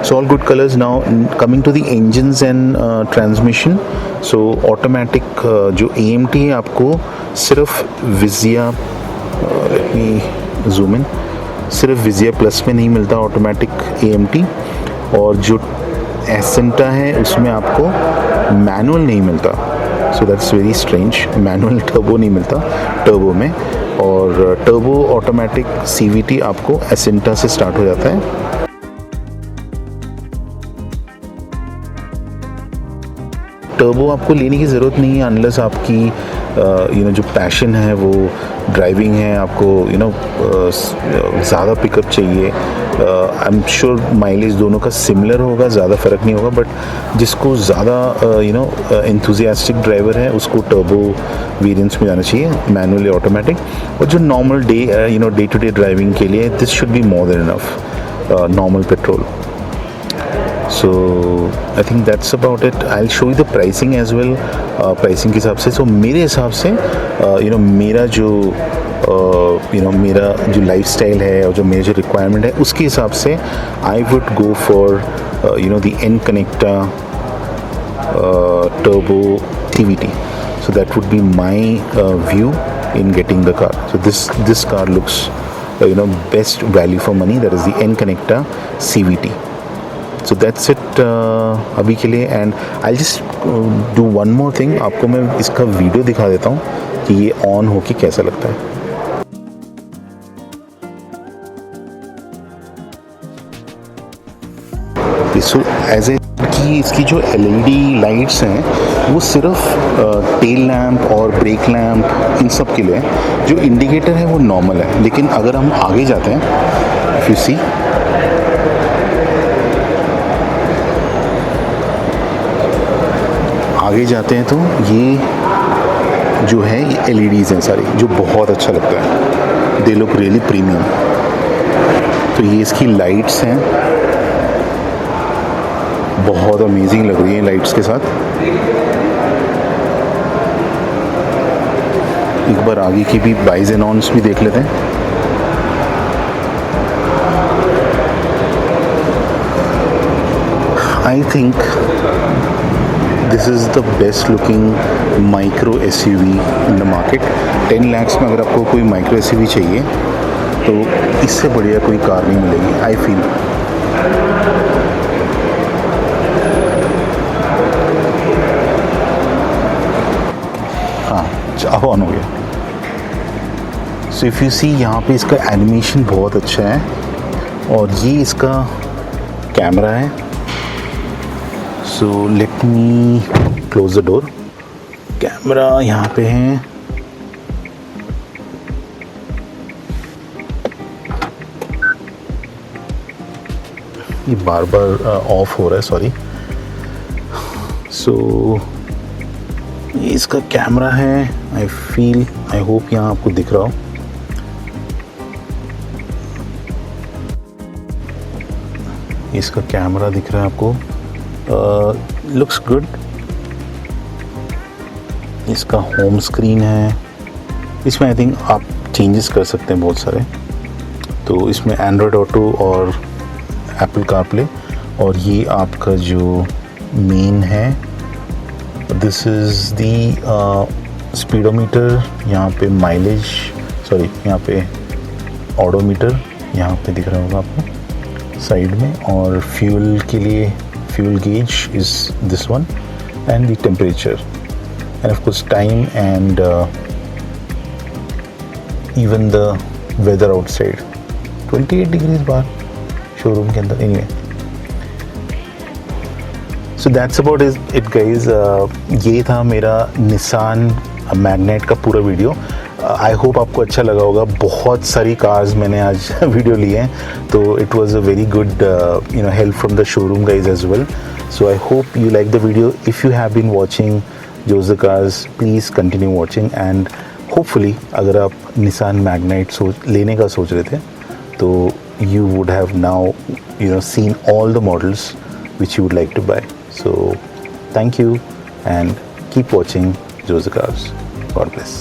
So all good colors. Now coming to the engines and transmission. So automatic जो AMT है आपको सिर्फ Vijaya, let me zoom in, सिर्फ विजिया प्लस में नहीं मिलता ऑटोमेटिक AMT, और जो एसेंटा है उसमें आपको मैनुअल नहीं मिलता। So that's very strange, manual turbo नहीं मिलता टर्बो में, और टर्बो ऑटोमेटिक CVT आपको एसेंटा से स्टार्ट हो जाता है। टर्बो आपको लेने की ज़रूरत नहीं है अनलेस आपकी जो पैशन है वो ड्राइविंग है, आपको ज़्यादा पिकअप चाहिए। आई एम श्योर माइलेज दोनों का सिमिलर होगा, ज़्यादा फ़र्क नहीं होगा, बट जिसको ज़्यादा एंथुजियास्टिक ड्राइवर है उसको टर्बो वेरिएंट्स में जाना चाहिए, मैनुअल या ऑटोमेटिक। और जो normal day to day driving के लिए this should be more than enough normal petrol. So I think that's about it. I'll show you the pricing as well. Pricing के हिसाब से, so मेरे हिसाब से मेरा जो मेरा जो लाइफस्टाइल है और जो मेरा जो रिक्वायरमेंट है उसके हिसाब से I would go for the N-Connecta Turbo CVT. So that would be my view in getting the car. So this car looks best value for money. That is the N-Connecta CVT. So that's it अभी के लिए। And I just do one more thing, आपको मैं इसका video दिखा देता हूँ कि ये ऑन होके कैसा लगता है। सो एज ए कि इसकी जो LED लाइट्स हैं वो सिर्फ टेल लैम्प और ब्रेक लैम्प इन सब के लिए है। जो इंडिकेटर है वो नॉर्मल है, लेकिन अगर हम आगे जाते हैं, इफ यू सी, आगे जाते हैं तो ये जो है ये LEDs हैं सारी, जो बहुत अच्छा लगता है, दे लुक रियली प्रीमियम। तो ये इसकी लाइट्स हैं, बहुत अमेजिंग लग रही है लाइट्स के साथ। एक बार आगे की भी बाइज एनॉन्स भी देख लेते हैं। I think this is the best looking micro SUV in the market. 10 lakhs में अगर आपको कोई माइक्रो SUV चाहिए तो इससे बढ़िया कोई कार नहीं मिलेगी, आई फील। हाँ, अब ऑन हो गया। सो इफ़ यू सी, यहाँ पे इसका एनिमेशन बहुत अच्छा है, और ये इसका कैमरा है। So let me close the door. Camera यहाँ पे है, ये बार बार ऑफ हो रहा है, सॉरी। सो ये इसका कैमरा है, आई होप यहाँ आपको दिख रहा हो। इसका कैमरा दिख रहा है आपको, लुक्स गुड। इसका होम स्क्रीन है, इसमें आई थिंक आप चेंजेस कर सकते हैं बहुत सारे। तो इसमें एंड्रॉयड ऑटो और एप्पल कारप्ले, और ये आपका जो मेन है, दिस इज़ दी स्पीडोमीटर। यहाँ पे माइलेज, सॉरी यहाँ पे ऑडोमीटर यहाँ पे दिख रहा होगा आपको साइड में, और फ्यूल के लिए fuel gauge is this one, and the temperature, and of course time, and even the weather outside. 28 degrees बाहर शोरूम के अंदर. Anyway, so that's about it guys. ये था मेरा निसान मैग्नेट का पूरा वीडियो. आई होप आपको अच्छा लगा होगा. बहुत सारी कार्स मैंने आज वीडियो लिए हैं, तो it was a very good help from the showroom guys as well. So I hope you like the video. If you have been watching those the cars, please continue watching, and hopefully अगर आप Nissan magnet लेने का सोच रहे थे तो you would have now seen all the models which you would like to buy. So thank you and keep watching Joe's Cars. God bless.